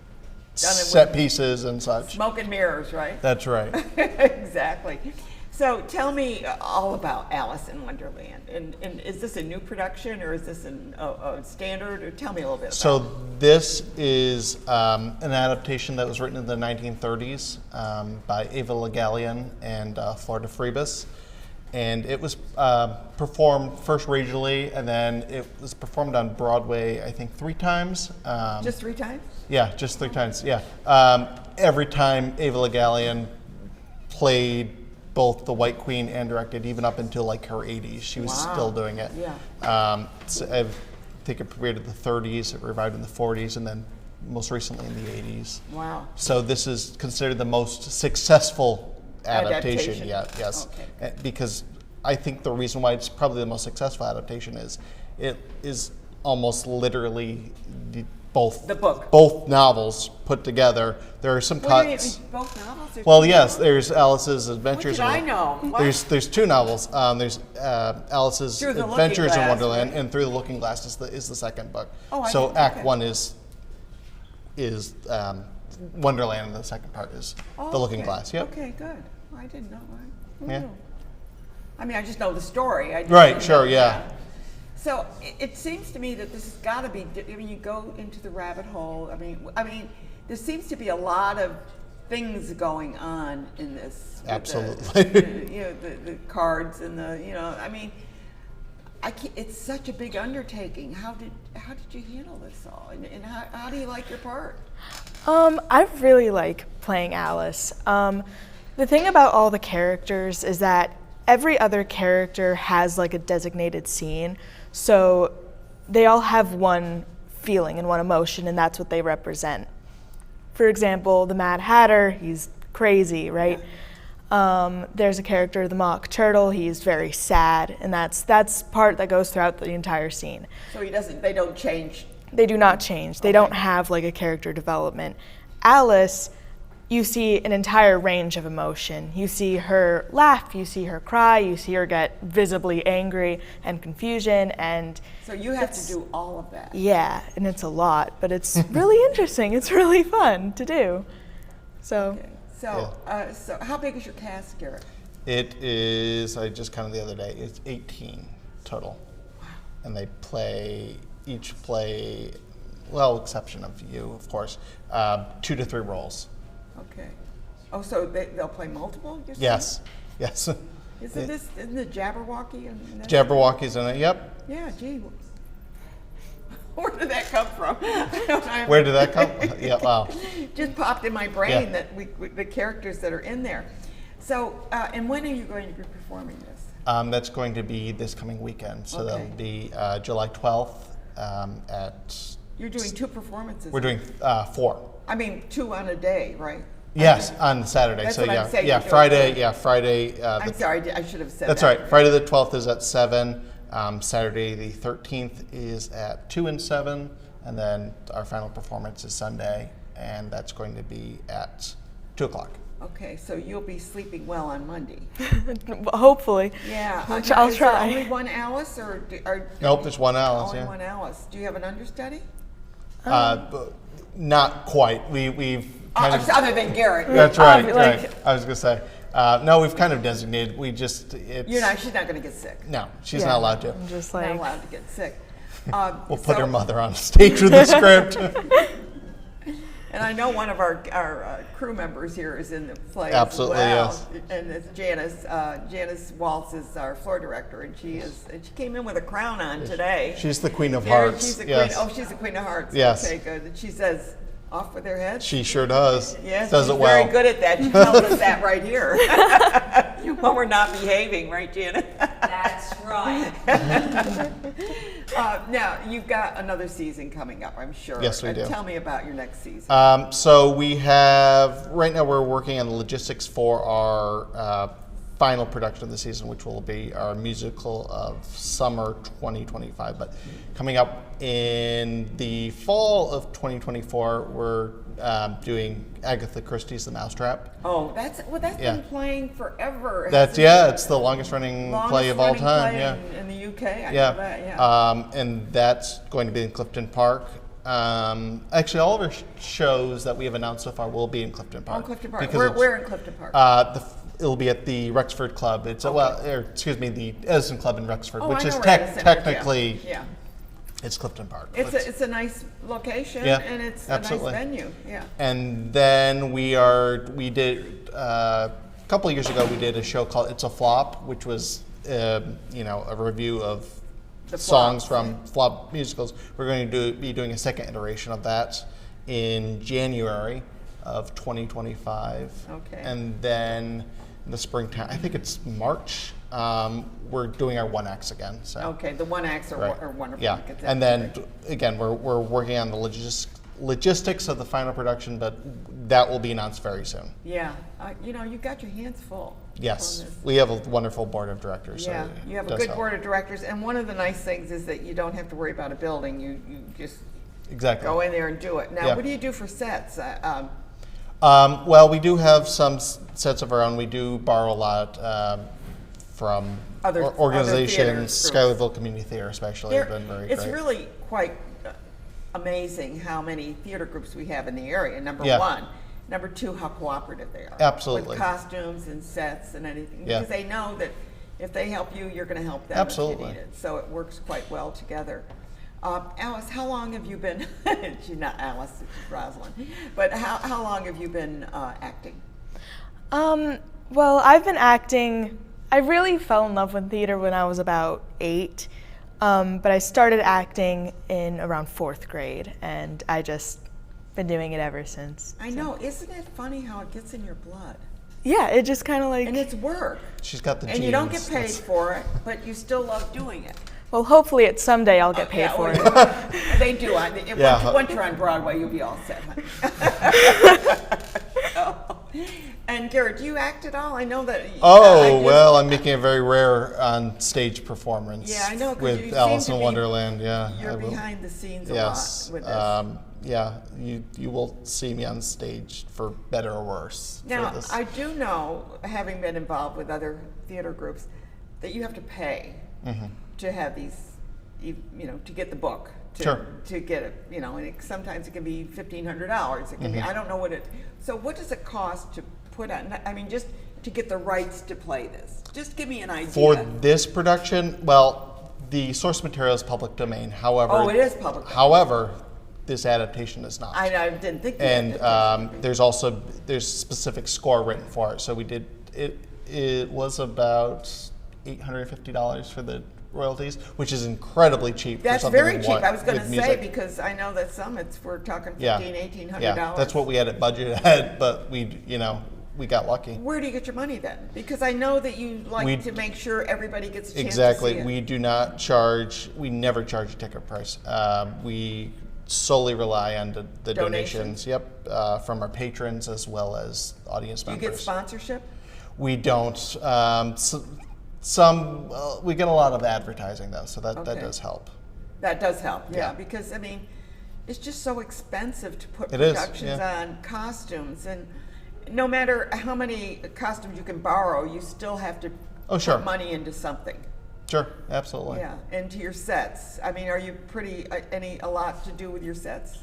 Done it set with- pieces and such. Smoke and mirrors, right? That's right. Exactly. So tell me all about Alice in Wonderland. And is this a new production or is this a standard? Or tell me a little bit about it. So this is an adaptation that was written in the 1930s by Ava Le Gallienne and Florida Freebus. And it was performed first regionally, and then it was performed on Broadway, I think, 3 times. Just 3 times? Yeah, just 3 times, yeah. Every time Ava Le Gallienne played both the White Queen and directed, even up until like her 80s. She was Wow. still doing it. Yeah. So I think it premiered in the 30s, it revived in the 40s, and then most recently in the 80s. Wow. So this is considered the most successful adaptation Adaptation. yet, yes. Okay. Because I think the reason why it's probably the most successful adaptation is it is almost literally both The book. both novels put together. There are some Well, cuts. both novels? There's Well, 2 yes, novels? there's Alice's What Adventures. did I know? What? There's 2 novels. There's Alice's Through the Looking Adventures in Glass, Wonderland, right? and Through the Looking Glass is the second book. Oh, I so didn't- Act okay. 1 is Wonderland, and the second part is Oh, The Looking okay. Glass. Yep. Okay, good. I didn't know that. Yeah. Oh. I mean, I just know the story. I just Right, didn't sure, know- yeah. So it seems to me that this has got to be. I mean, you go into the rabbit hole. I mean, there seems to be a lot of things going on in this. with Absolutely. The cards and I mean, it's such a big undertaking. How did you handle this all? And how do you like your part? I really like playing Alice. The thing about all the characters is that every other character has like a designated scene, so they all have one feeling and one emotion, and that's what they represent. For example, the Mad Hatter, he's crazy, right? There's a character, the Mock Turtle, he's very sad, and that's part that goes throughout the entire scene. So they don't change. They do not change. They don't have like a character development. Alice, you see an entire range of emotion. You see her laugh, you see her cry, you see her get visibly angry and confusion, and So you have to do all of that. yeah, and it's a lot, but it's really interesting. It's really fun to do. So Okay. So how big is your cast, Garrett? It is, I just counted the other day, it's 18 total. And they each play, well, exception of you, of course, 2 to 3 roles. Okay. Oh, so they'll play multiple? You said? Yes, yes. Isn't the Jabberwocky? Jabberwocky's in it, yep. Yeah, gee. Where did that come from? Where did that come? Yeah, wow. Just popped in my brain Yeah. that the characters that are in there. So, and when are you going to be performing this? That's going to be this coming weekend. So Okay. that'll be July 12th at, You're doing 2 performances. we're doing 4. I mean, 2 on a day, right? Yes, on Saturday. That's So what I'm yeah, saying, yeah, you're doing Friday, two. yeah, Friday. I'm sorry, I should have said That's that. right. Friday the 12th is at 7. Saturday the 13th is at 2 and 7. And then our final performance is Sunday, and that's going to be at 2 o'clock. Okay, so you'll be sleeping well on Monday. hopefully, Yeah. I'll Is there try. only one Alice, or Nope, there's one Alice, only yeah. one Alice? Do you have an understudy? But not quite. We've kind of. Other than Garrett. That's right. like- Right. I was gonna say. No, we've kind of designated. We just. It's. She's not going to get sick. No, she's Yeah. not allowed to. I'm just Not like allowed to get sick. We'll put her mother on stage with the script. And I know one of our crew members here is in the play Absolutely, as well. yes. And it's Janice. Janice Waltz is our floor director, and she came in with a crown on today. She's the Queen of Yeah, Hearts. she's the yes. queen. Oh, she's the Queen of Hearts. Yes. Okay, good. And she says, "Off with their heads." She sure does. Yes, Does she's it well. very good at that. She tells us that right here when we're not behaving, right, Janet? That's right. Now you've got another season coming up, I'm sure. Yes, we do. Tell me about your next season. So we have, right now we're working on the logistics for our final production of the season, which will be our musical of summer 2025. But coming up in the fall of 2024, we're doing Agatha Christie's The Mousetrap. Oh, that's Yeah. been playing forever. That's, yeah, it's the longest running play of all Longest running time. play Yeah. in the UK. I Yeah. know that. Yeah. And that's going to be in Clifton Park. Actually, all of our shows that we have announced so far will be in Clifton Park. Oh, Clifton Park. because it's- Where in Clifton Park? It'll be at the Rexford Club. It's the Edison Club in Rexford, Oh, which I is know where Edison is, yeah. technically Yeah. it's Clifton Park. It's a nice location, Yeah, and it's absolutely. a nice venue. Yeah. And then we did a couple of years ago we did a show called It's a Flop, which was a review of The songs flops. from flop musicals. We're going to be doing a second iteration of that in January of 2025. Okay. And then in the springtime, I think it's March, we're doing our one acts again. So. Okay. The one acts are, Right. are wonderful. Yeah, Like, it's and then absolutely- again, we're working on the logistics of the final production, but that will be announced very soon. Yeah. You've got your hands full. Yes, on this. we have a wonderful board of directors. Yeah, so it you have a does good help. board of directors, and one of the nice things is that you don't have to worry about a building. You just Exactly. go in there and do it. Now, Yeah. what do you do for sets? Well, we do have some sets of our own. We do borrow a lot from Other organizations, theater groups. Schuylerville Community Theater especially, have been very it's great. really quite amazing how many theater groups we have in the area, number Yeah. one. Number two, how cooperative they are. Absolutely. With costumes and sets and anything. Yeah. Because they know that if they help you, you're going to help them if Absolutely. you need it. So it works quite well together. Alice, how long have you been, she's not Alice, it's Rosalind, but how long have you been acting? Well, I've been acting. I really fell in love with theater when I was about 8, but I started acting in around 4th grade, and I just been doing it ever since. I know, isn't it funny how it gets in your blood? Yeah, it just kind of like. And it's work. She's got the And you don't get genes. paid That's- for it, but you still love doing it. Well, hopefully, someday I'll get paid Yeah, for well, it. They do. Yeah. Once you're on Broadway, you'll be all set, honey. And Garrett, do you act at all? I know that. I'm making a very rare on-stage performance. Yeah, I know, 'cause with you seem Alice to in be- Wonderland. Yeah, I You're will. behind the scenes Yes. a lot with this. Yeah, you will see me on stage for better or worse. Now, for this. I do know, having been involved with other theater groups, that you have to pay to have these, to get the book. Sure. To get it, and sometimes it can be $1,500. It can be, I don't know what it. So what does it cost to put on? I mean, just to get the rights to play this. Just give me an idea. For this production, well, the source material is public domain. However, Oh, it is public domain. However, this adaptation is not. I didn't think. And there's specific score written for it. So we did it. It was about $850 for the royalties, which is incredibly cheap. That's for something very cheap. I was going to with say music. because I know that some we're talking Yeah. $1,800. Yeah, that's what we had it budgeted at, but we got lucky. Where do you get your money then? Because I know that you like We- to make sure everybody gets a chance Exactly. to see it. We do not charge. We never charge a ticket price. We solely rely on the Donations. donations. Yep, from our patrons as well as audience Do you members. get sponsorship? We don't. We get a lot of advertising though, so that Okay. does help. That does help, yeah. Yeah. Because I mean, it's just so expensive to put It is, productions yeah. on costumes, and no matter how many costumes you can borrow, you still have to Oh, sure. put money into something. Sure, absolutely. Yeah, into your sets. I mean, are you pretty a lot to do with your sets?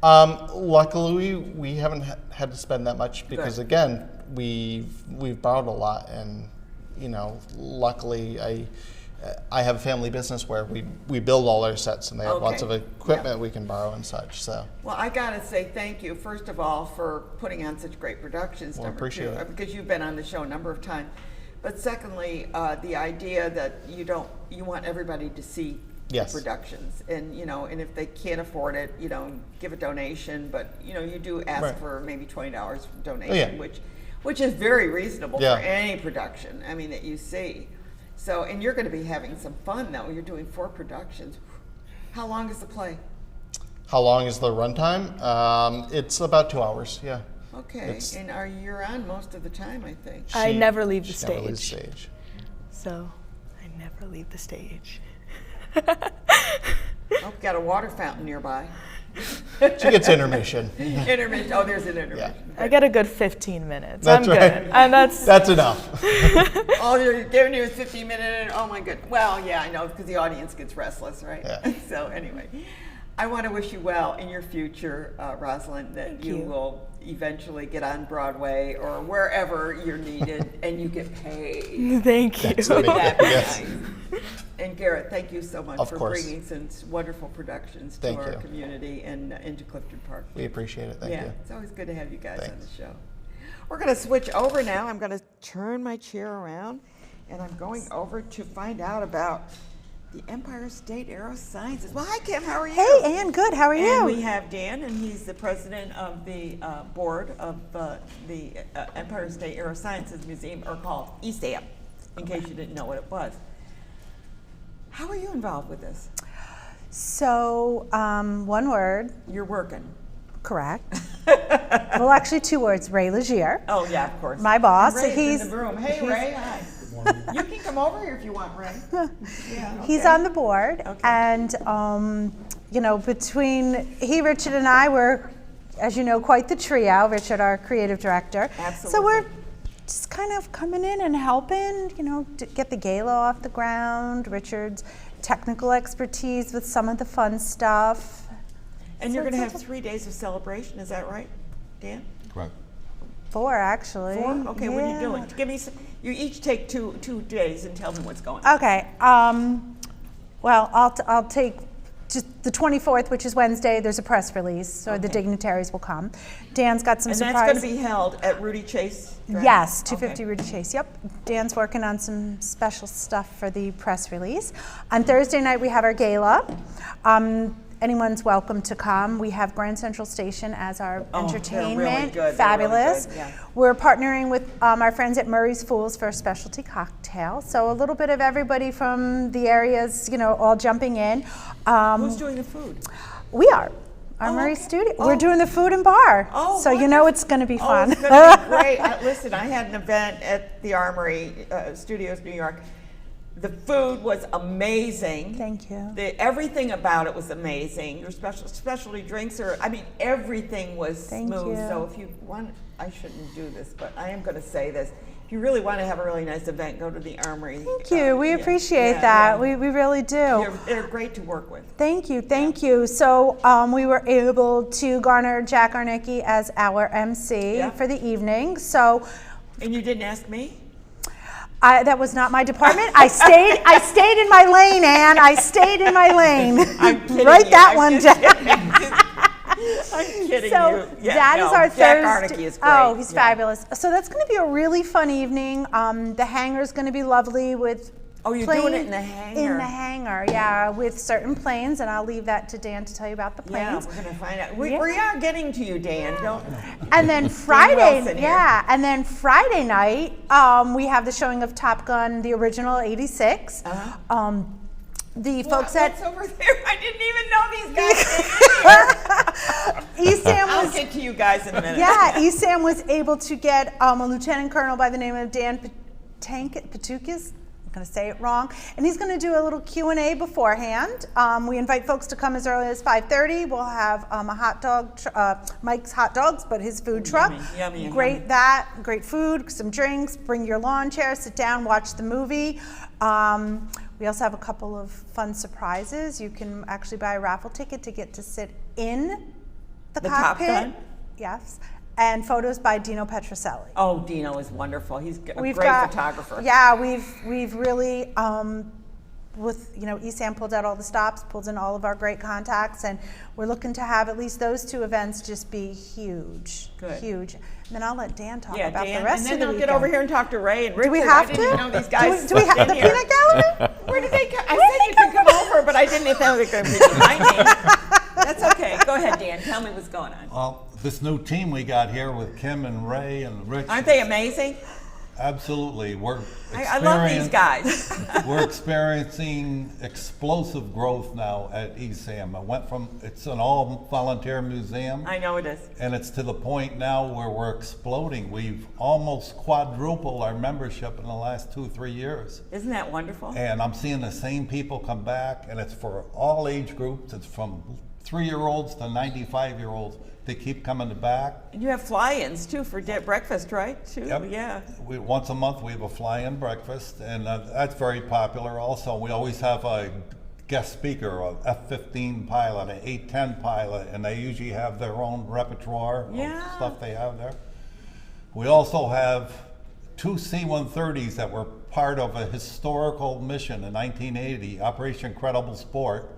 Luckily, we haven't had to spend that much because, Good. again, we've borrowed a lot, and luckily, I have a family business where we build all our sets, and they have lots of Okay. equipment we can borrow and such. So Well, I gotta say thank you, first of all, for putting on such great productions. Well, number appreciate two, it. because you've been on the show a number of times. But secondly, the idea that you want everybody to see Yes. the productions, and and if they can't afford it, give a donation. But you do ask Right. for maybe $20 donation, yeah. which is very reasonable Yeah. for any production. I mean that you see. So, and you're going to be having some fun though. You're doing 4 productions. How long is the play? how long is the runtime? It's about 2 hours. Yeah. Okay, It's- and you're on most of the time, I think. I She- never leave the she never leaves stage. the stage. So I never leave the stage. Oh, got a water fountain nearby. She gets intermission. Intermission. Oh, there's an intermission. I get a good 15 minutes. That's I'm right. good. And that's That's enough. All you're giving you is 15 minutes. Oh my good. Well, yeah, I know because the audience gets restless, right? Yeah. So anyway, I want to wish you well in your future, Rosalind. That Thank you you. will eventually get on Broadway or wherever you're needed, and you get paid. thank you. That's Would that be Yes. nice? And Garrett, thank you so much Of for course. bringing some wonderful productions to Thank our you. community and into Clifton Park. We appreciate it. Thank Yeah, you. it's always good to have you guys on Thanks. the show. We're going to switch over now. I'm going to turn my chair around, and I'm going over to find out about the Empire State Aerosciences. Well, hi, Kim. How are you? Hey, Ann, good. How are And you? we have Dan, and he's the president of the board of the Empire State Aerosciences Museum, or called ESAM, in case you didn't know what it was. How are you involved with this? So, one word, You're working. correct. Well, actually, 2 words. Ray Legier. Oh, yeah, of course. My boss, And Ray's he's- in the room. Hey, he's- Ray. Hi. You can come over here if you want, Ray. Yeah, He's okay. on the board, Okay. and between he, Richard, and I, we're, as you know, quite the trio. Richard, our creative director. So Absolutely. we're just kind of coming in and helping, to get the gala off the ground. Richard's technical expertise with some of the fun stuff. And you're So going to it's have 3 days of celebration, is that right, Dan? Correct. 4, actually. 4? Okay, what are you Yeah. doing? Give me some. You each take two days and tell me what's going on. Okay. Well, I'll take just the 24th, which is Wednesday. There's a press release, so the Okay. dignitaries will come. Dan's got some And that's surprises. going to be held at Rudy Chase Drive? Yes, 250 Okay. Rudy Chase. Yep. Dan's working on some special stuff for the press release. On Thursday night, we have our gala. Anyone's welcome to come. We have Grand Central Station as our Oh, they're really entertainment. good. They're really Fabulous. good, yeah. We're partnering with our friends at Murray's Fools for a specialty cocktail. So a little bit of everybody from the areas, all jumping in. Who's doing the food? We are. Our Oh, Murray okay. studio. Oh. We're doing the food and bar. Oh, so you know it's going to be Oh, fun. it's going to be great. Listen, I had an event at the Armory Studios, New York. The food was amazing. Thank you. Everything about it was amazing. Your specialty drinks everything was Thank smooth. you. So if you want, I shouldn't do this, but I am going to say this. If you really want to have a really nice event, go to the Armory. Thank you. We yeah, appreciate yeah, that. yeah. We really do. They're great to work with. Thank you. Thank you. So we were able to garner Jack Arnecki as our MC Yeah. for the evening. So And you didn't ask me? that was not my department. I stayed in my lane, Ann. I stayed in my lane. I'm kidding Write you. that I'm one just down. kidding. I'm kidding So you. Yeah, that is no, our Jack Thursday. Arnecki is great. Oh, he's Yeah. fabulous. So that's going to be a really fun evening. The hangar's going to be lovely with. Oh, you're doing it in the hangar. In the hangar, yeah, with certain planes, and I'll leave that to Dan to tell you about the Yeah, planes. we're going to find out. We Yeah. are getting to you, Dan. Don't. And then Friday, Wilson here. yeah, and then Friday night, we have the showing of Top Gun, the original '86. The folks What's at over there? I didn't even know these guys were here. ESAM I'll was, get to you guys in a minute. yeah, ESAM was able to get a lieutenant colonel by the name of Dan Patukis. I'm going to say it wrong, and he's going to do a little Q&A beforehand. We invite folks to come as early as 5:30. We'll have a hot dog, Mike's Hot Dogs, but his food truck. yummy, Great great food, some drinks. Bring your lawn chair, sit down, watch the movie. We also have a couple of fun surprises. You can actually buy a raffle ticket to get to sit in the The Top cockpit. Gun? Yes, and photos by Dino Petroselli. Oh, Dino is wonderful. He's a We've great got- photographer. Yeah, we've really with, ESAM pulled out all the stops, pulled in all of our great contacts, and we're looking to have at least those 2 events just be huge. Good. Huge. And then I'll let Dan talk Yeah, about Dan, the rest and of then the I'll weekend. get over here and talk to Ray and Richard. Do we have I didn't to? know these guys. Do we have in the here. peanut gallery? Where did they come? I said you could come over, but I didn't think they were going to be my name. That's okay. Go ahead, Dan. Tell me what's going on. Well, this new team we got here with Kim and Ray and Rich. Aren't they amazing? Absolutely. I love these guys. We're experiencing explosive growth now at ESAM. It's an all volunteer museum. I know it is. And it's to the point now where we're exploding. We've almost quadrupled our membership in the last 2-3 years. Isn't that wonderful? And I'm seeing the same people come back, and it's for all age groups. It's from 3-year-olds to 95-year-olds. They keep coming back. And you have fly-ins too for breakfast, right? Too. Yep. Yeah. Once a month we have a fly-in breakfast, and that's very popular. Also, we always have a guest speaker, a F-15 pilot, an A-10 pilot, and they usually have their own repertoire of stuff they have there. We also have 2 C-130s that were part of a historical mission in 1980, Operation Credible Sport,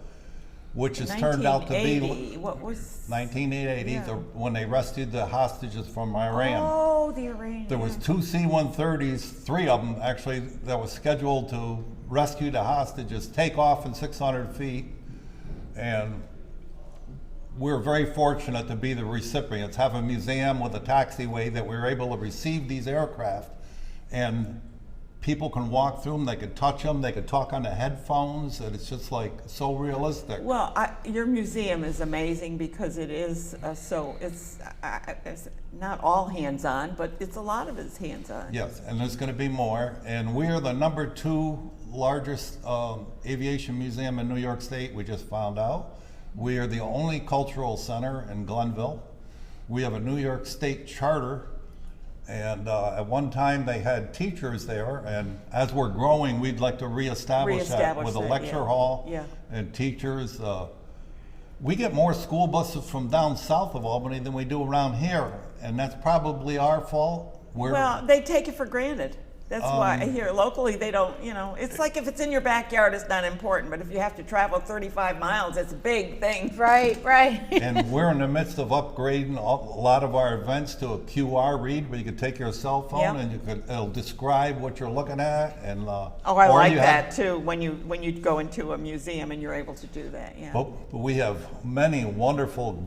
which has turned out to be 1980, when they rescued the hostages from Iran. Oh, the Iran. There was 2 C-130s, 3 of them actually, that was scheduled to rescue the hostages, take off in 600 feet, and we're very fortunate to be the recipients, have a museum with a taxiway that we were able to receive these aircraft, and people can walk through them, they could touch them, they could talk on the headphones, and it's just like so realistic. Well, your museum is amazing because it is it's not all hands-on, but it's a lot of it's hands-on. Yes, and there's going to be more, and we are the #2 largest aviation museum in New York State, we just found out. We are the only cultural center in Glenville. We have a New York State charter. And at one time they had teachers there, and as we're growing, we'd like to reestablish that with a lecture hall and teachers. We get more school buses from down south of Albany than we do around here, and that's probably our fault. Well, they take it for granted. That's why here locally they don't, it's like if it's in your backyard, it's not important, but if you have to travel 35 miles, it's a big thing. Right. And we're in the midst of upgrading a lot of our events to a QR read where you can take your cell phone and it'll describe what you're looking at. And I like that too when you go into a museum and you're able to do that. Yeah. But we have many wonderful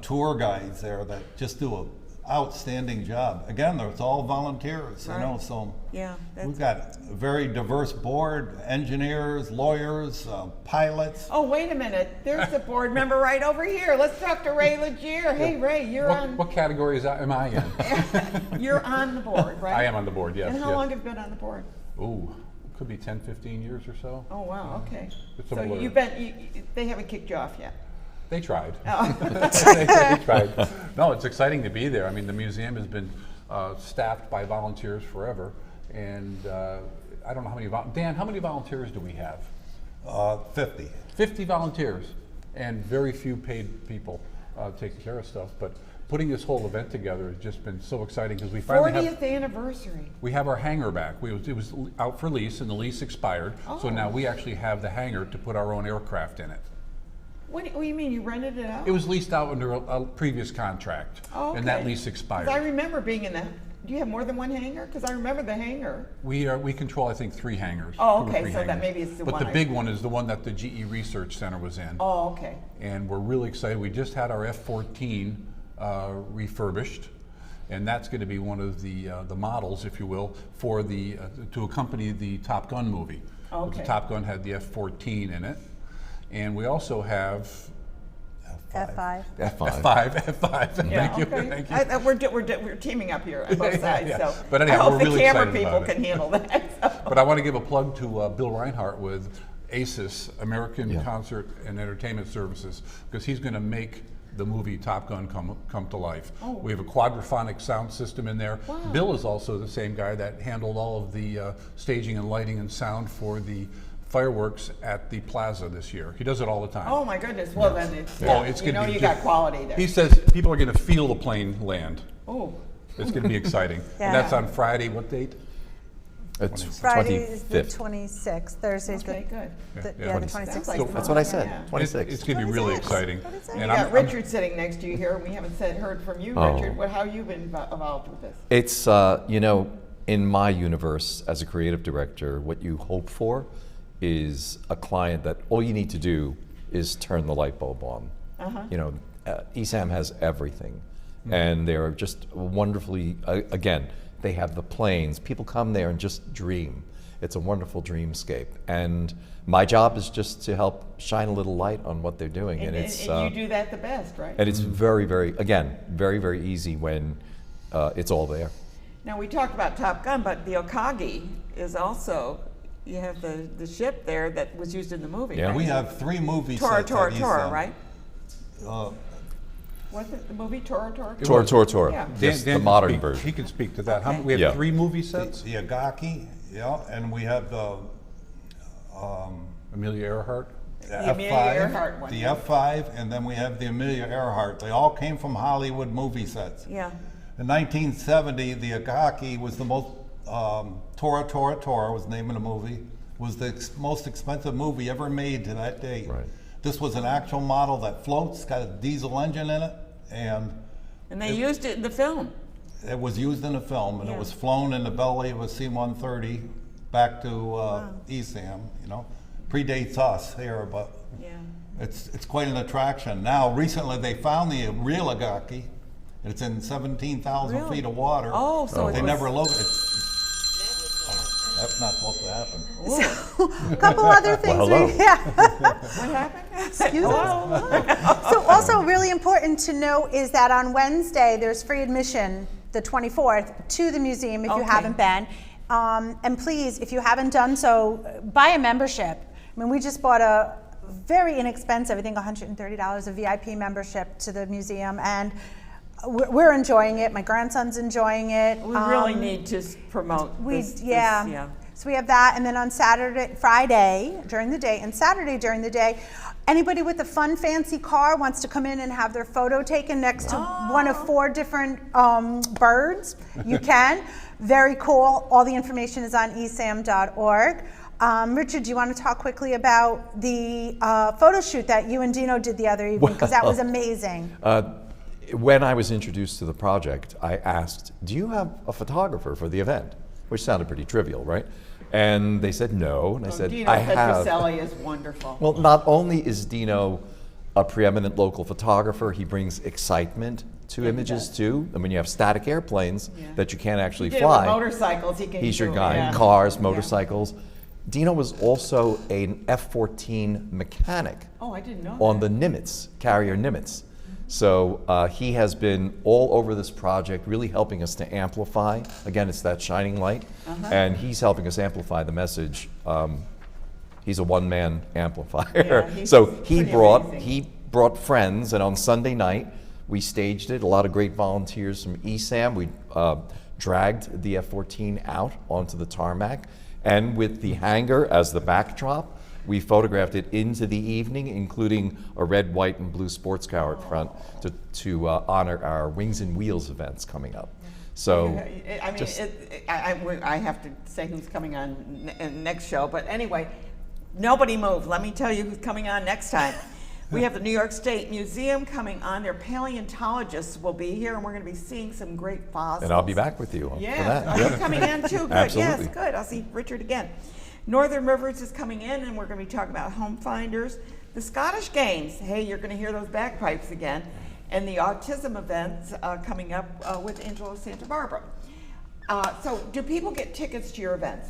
tour guides there that just do a outstanding job. Again, it's all volunteers, so we've got a very diverse board, engineers, lawyers, pilots. Oh, wait a minute. There's the board member right over here. Let's talk to Ray Legier. Hey, Ray, you're on. What category am I in? You're on the board, right? I am on the board, yes. And how long have you been on the board? Ooh, could be 10, 15 years or so. Oh, wow, okay. It's a So blur. they haven't kicked you off yet? They tried. Oh. they tried. No, it's exciting to be there. I mean, the museum has been staffed by volunteers forever, and I don't know how many. Dan, how many volunteers do we have? 50. 50 volunteers, and very few paid people taking care of stuff. But putting this whole event together has just been so exciting because we finally 40th anniversary. We have our hangar back. It was out for lease, and the lease expired. So now we actually have the hangar to put our own aircraft in it. What do you mean, you rented it out? It was leased out under a previous contract, and that lease expired. 'Cause I remember being in that. Do you have more than one hangar? Because I remember the hangar. We control, I think, 3 hangars. Oh, 2 or okay, 3 so that hangars. maybe it's the but one the big one is the one that the GE Research Center was in. Oh, okay. And we're really excited. We just had our F-14 refurbished, and that's going to be one of the models, if you will, for to accompany the Top Gun movie. Okay. The Top Gun had the F-14 in it, and we also have F5. F5. Yeah, Thank you. okay. Thank you. We're teaming up here on both sides, Yeah. so But anyhow, I hope we're the really camera excited people about it. can handle that. So. But I want to give a plug to Bill Reinhardt with ACES, American Concert and Entertainment Services, because he's going to make the movie Top Gun come to life. Oh. We have a quadraphonic sound system in there. Wow. Bill is also the same guy that handled all of the staging and lighting and sound for the fireworks at the plaza this year. He does it all the time. Oh my goodness! Well, then it's It's you going know to be you got quality there. He says people are going to feel the plane land. Oh. It's going to be exciting. Yeah. And that's on Friday. What date? It's Friday is the 25th. 26th. Thursday's Okay, good. the 26th. like That's what I said. Yeah. 26th. It's going to be really exciting. And you got Richard sitting next to you here, and we haven't heard from you, Oh. Richard. How have you been involved with this? It's, in my universe as a creative director, what you hope for is a client that all you need to do is turn the light bulb on. ESAM has everything. And they're just wonderfully, again, they have the planes. People come there and just dream. It's a wonderful dreamscape. And my job is just to help shine a little light on what they're doing. And you do that the best, right? And it's very, very, again, very, very easy when it's all there. Now, we talked about Top Gun, but the Okage is also, you have the ship there that was used in the movie, Yeah. right? We have 3 movie Tora, sets Tora, at Tora, ESAM. right? Was it the movie Tora, Tora? Tora. Yeah. Yes, Dan the can modern speak- version. He can speak to that. Okay. We have Yeah. 3 movie sets. The Agaki, yeah, and we have the Amelia Earhart. The Amelia Earhart one, The yeah. F5, and then we have the Amelia Earhart. They all came from Hollywood movie sets. Yeah. In 1970, the Agaki was the most, Tora Tora Tora was the name of the movie, was the most expensive movie ever made to that date. Right. This was an actual model that floats, got a diesel engine in it, and And they used it in the film. it was used in a film, and Yeah. it was flown in the belly of a C-130 back to ESAM, Predates us here, but Yeah. it's quite an attraction. Now, recently they found the real Agaki. It's in 17,000 Really? feet of water. Oh, so it they was- never located it. That's not supposed to happen. A couple other things. hello. What happened? Excuse us. So also really important to know is that on Wednesday, there's free admission, the 24th, to the museum if you Okay. haven't been. And please, if you haven't done so, buy a membership. I mean, we just bought a very inexpensive, I think $130, a VIP membership to the museum, and we're enjoying it. My grandson's enjoying it. We really need to promote this. Yeah. So we have that, and then on Friday during the day, and Saturday during the day, anybody with a fun, fancy car wants to come in and have their photo taken next to one of 4 different birds. You can. Very cool. All the information is on esam.org. Richard, do you want to talk quickly about the photo shoot that you and Dino did the other evening? Because that was amazing. When I was introduced to the project, I asked, do you have a photographer for the event? Which sounded pretty trivial, right? And they said no, and I said, Dino I have. Petroselli is wonderful. Well, not only is Dino a preeminent local photographer, he brings excitement to images too. I mean, you have static airplanes that you can't actually He did it with fly. motorcycles, he can He's your do it, guy. yeah. Cars, Yeah. motorcycles. Dino was also an F-14 mechanic Oh, I didn't know on that. the Nimitz, carrier Nimitz. So he has been all over this project, really helping us to amplify. Again, it's that shining light, and he's helping us amplify the message. He's a one-man amplifier. Yeah, he's so he pretty brought amazing. friends, and on Sunday night we staged it. A lot of great volunteers from ESAM. We dragged the F-14 out onto the tarmac, and with the hangar as the backdrop, we photographed it into the evening, including a red, white, and blue sports car at front to honor our Wings and Wheels events coming up. So, I mean, just- I have to say who's coming on next show, but anyway, nobody move. Let me tell you who's coming on next time. We have the New York State Museum coming on. Their paleontologists will be here, and we're going to be seeing some great fossils. and I'll be back with you for Yeah, that. are you coming in too? Good. Absolutely. Yes, good. I'll see Richard again. Northern Rivers is coming in, and we're going to be talking about home finders. The Scottish Games. Hey, you're going to hear those bagpipes again. And the autism events coming up with Angela Santa Barbara. So, do people get tickets to your events?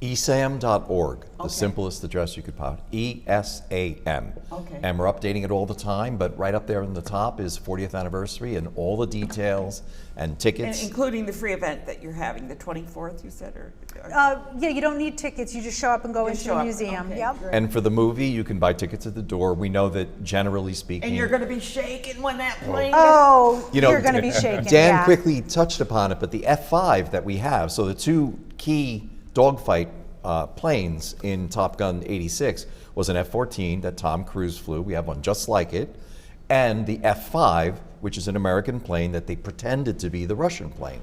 ESAM.org, the Okay. simplest address you could pop. ESAM. Okay. And we're updating it all the time, but right up there in the top is 40th anniversary and all the details and And tickets. including the free event that you're having, the 24th, you said, or Yeah, you don't need tickets. You just show up and go Just into show the up. museum. Okay, Yep. great. And for the movie, you can buy tickets at the door. We know that generally speaking. And you're going to be shaking when that plane. Oh, You know, you're going to be shaking. Dan yeah. quickly touched upon it, but the F-5 that we have, so the 2 key dogfight planes in Top Gun 86 was an F-14 that Tom Cruise flew. We have one just like it. And the F-5 which is an American plane that they pretended to be the Russian plane.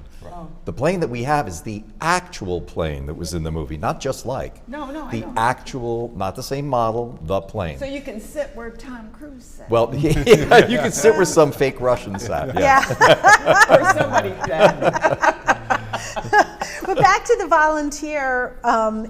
The plane that we have is the actual plane that was in the movie, not just like. No, I the know. actual, not the same model, the plane. So you can sit where Tom Cruise sat. Well, yeah, you can sit where some fake Russian sat. Yeah. Or somebody did. But back to the volunteer,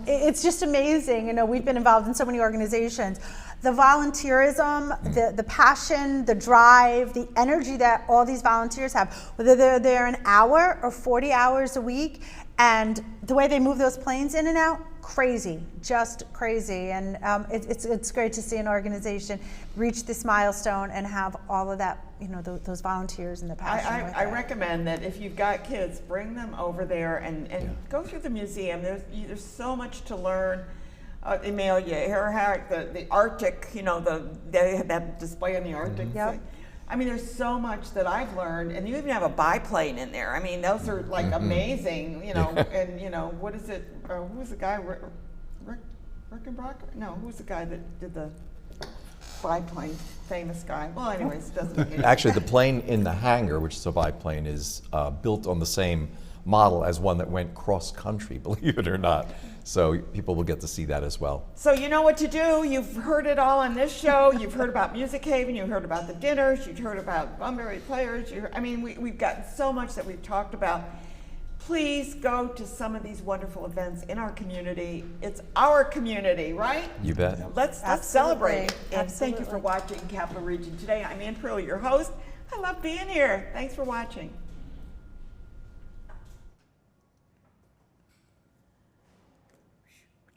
it's just amazing. You know, we've been involved in so many organizations. The volunteerism, the passion, the drive, the energy that all these volunteers have, whether they're there an hour or 40 hours a week, and the way they move those planes in and out, crazy, just crazy. And it's great to see an organization reach this milestone and have all of that, you know, those volunteers and the passion with I it. recommend that if you've got kids, bring them over there and go through the museum. There's so much to learn. Amelia Earhart, the Arctic, you know, they had that display in the Arctic. Yep. I mean, there's so much that I've learned, and you even have a biplane in there. I mean, those are like amazing, you know. And you know, what is it? Who was the guy? Rick Rickenbacker? No, who's the guy that did the biplane? Famous guy. Well, anyways, doesn't. Actually, the plane in the hangar, which is a biplane, is built on the same model as one that went cross-country, believe it or not. So people will get to see that as well. So you know what to do. You've heard it all on this show. You've heard about Music Haven. You've heard about the dinners. You've heard about Bunbury Players. I mean, we've gotten so much that we've talked about. Please go to some of these wonderful events in our community. It's our community, right? You bet. Let's celebrate. And thank you for watching Capital Region Today. I'm Ann Pruill, your host. I love being here. Thanks for watching.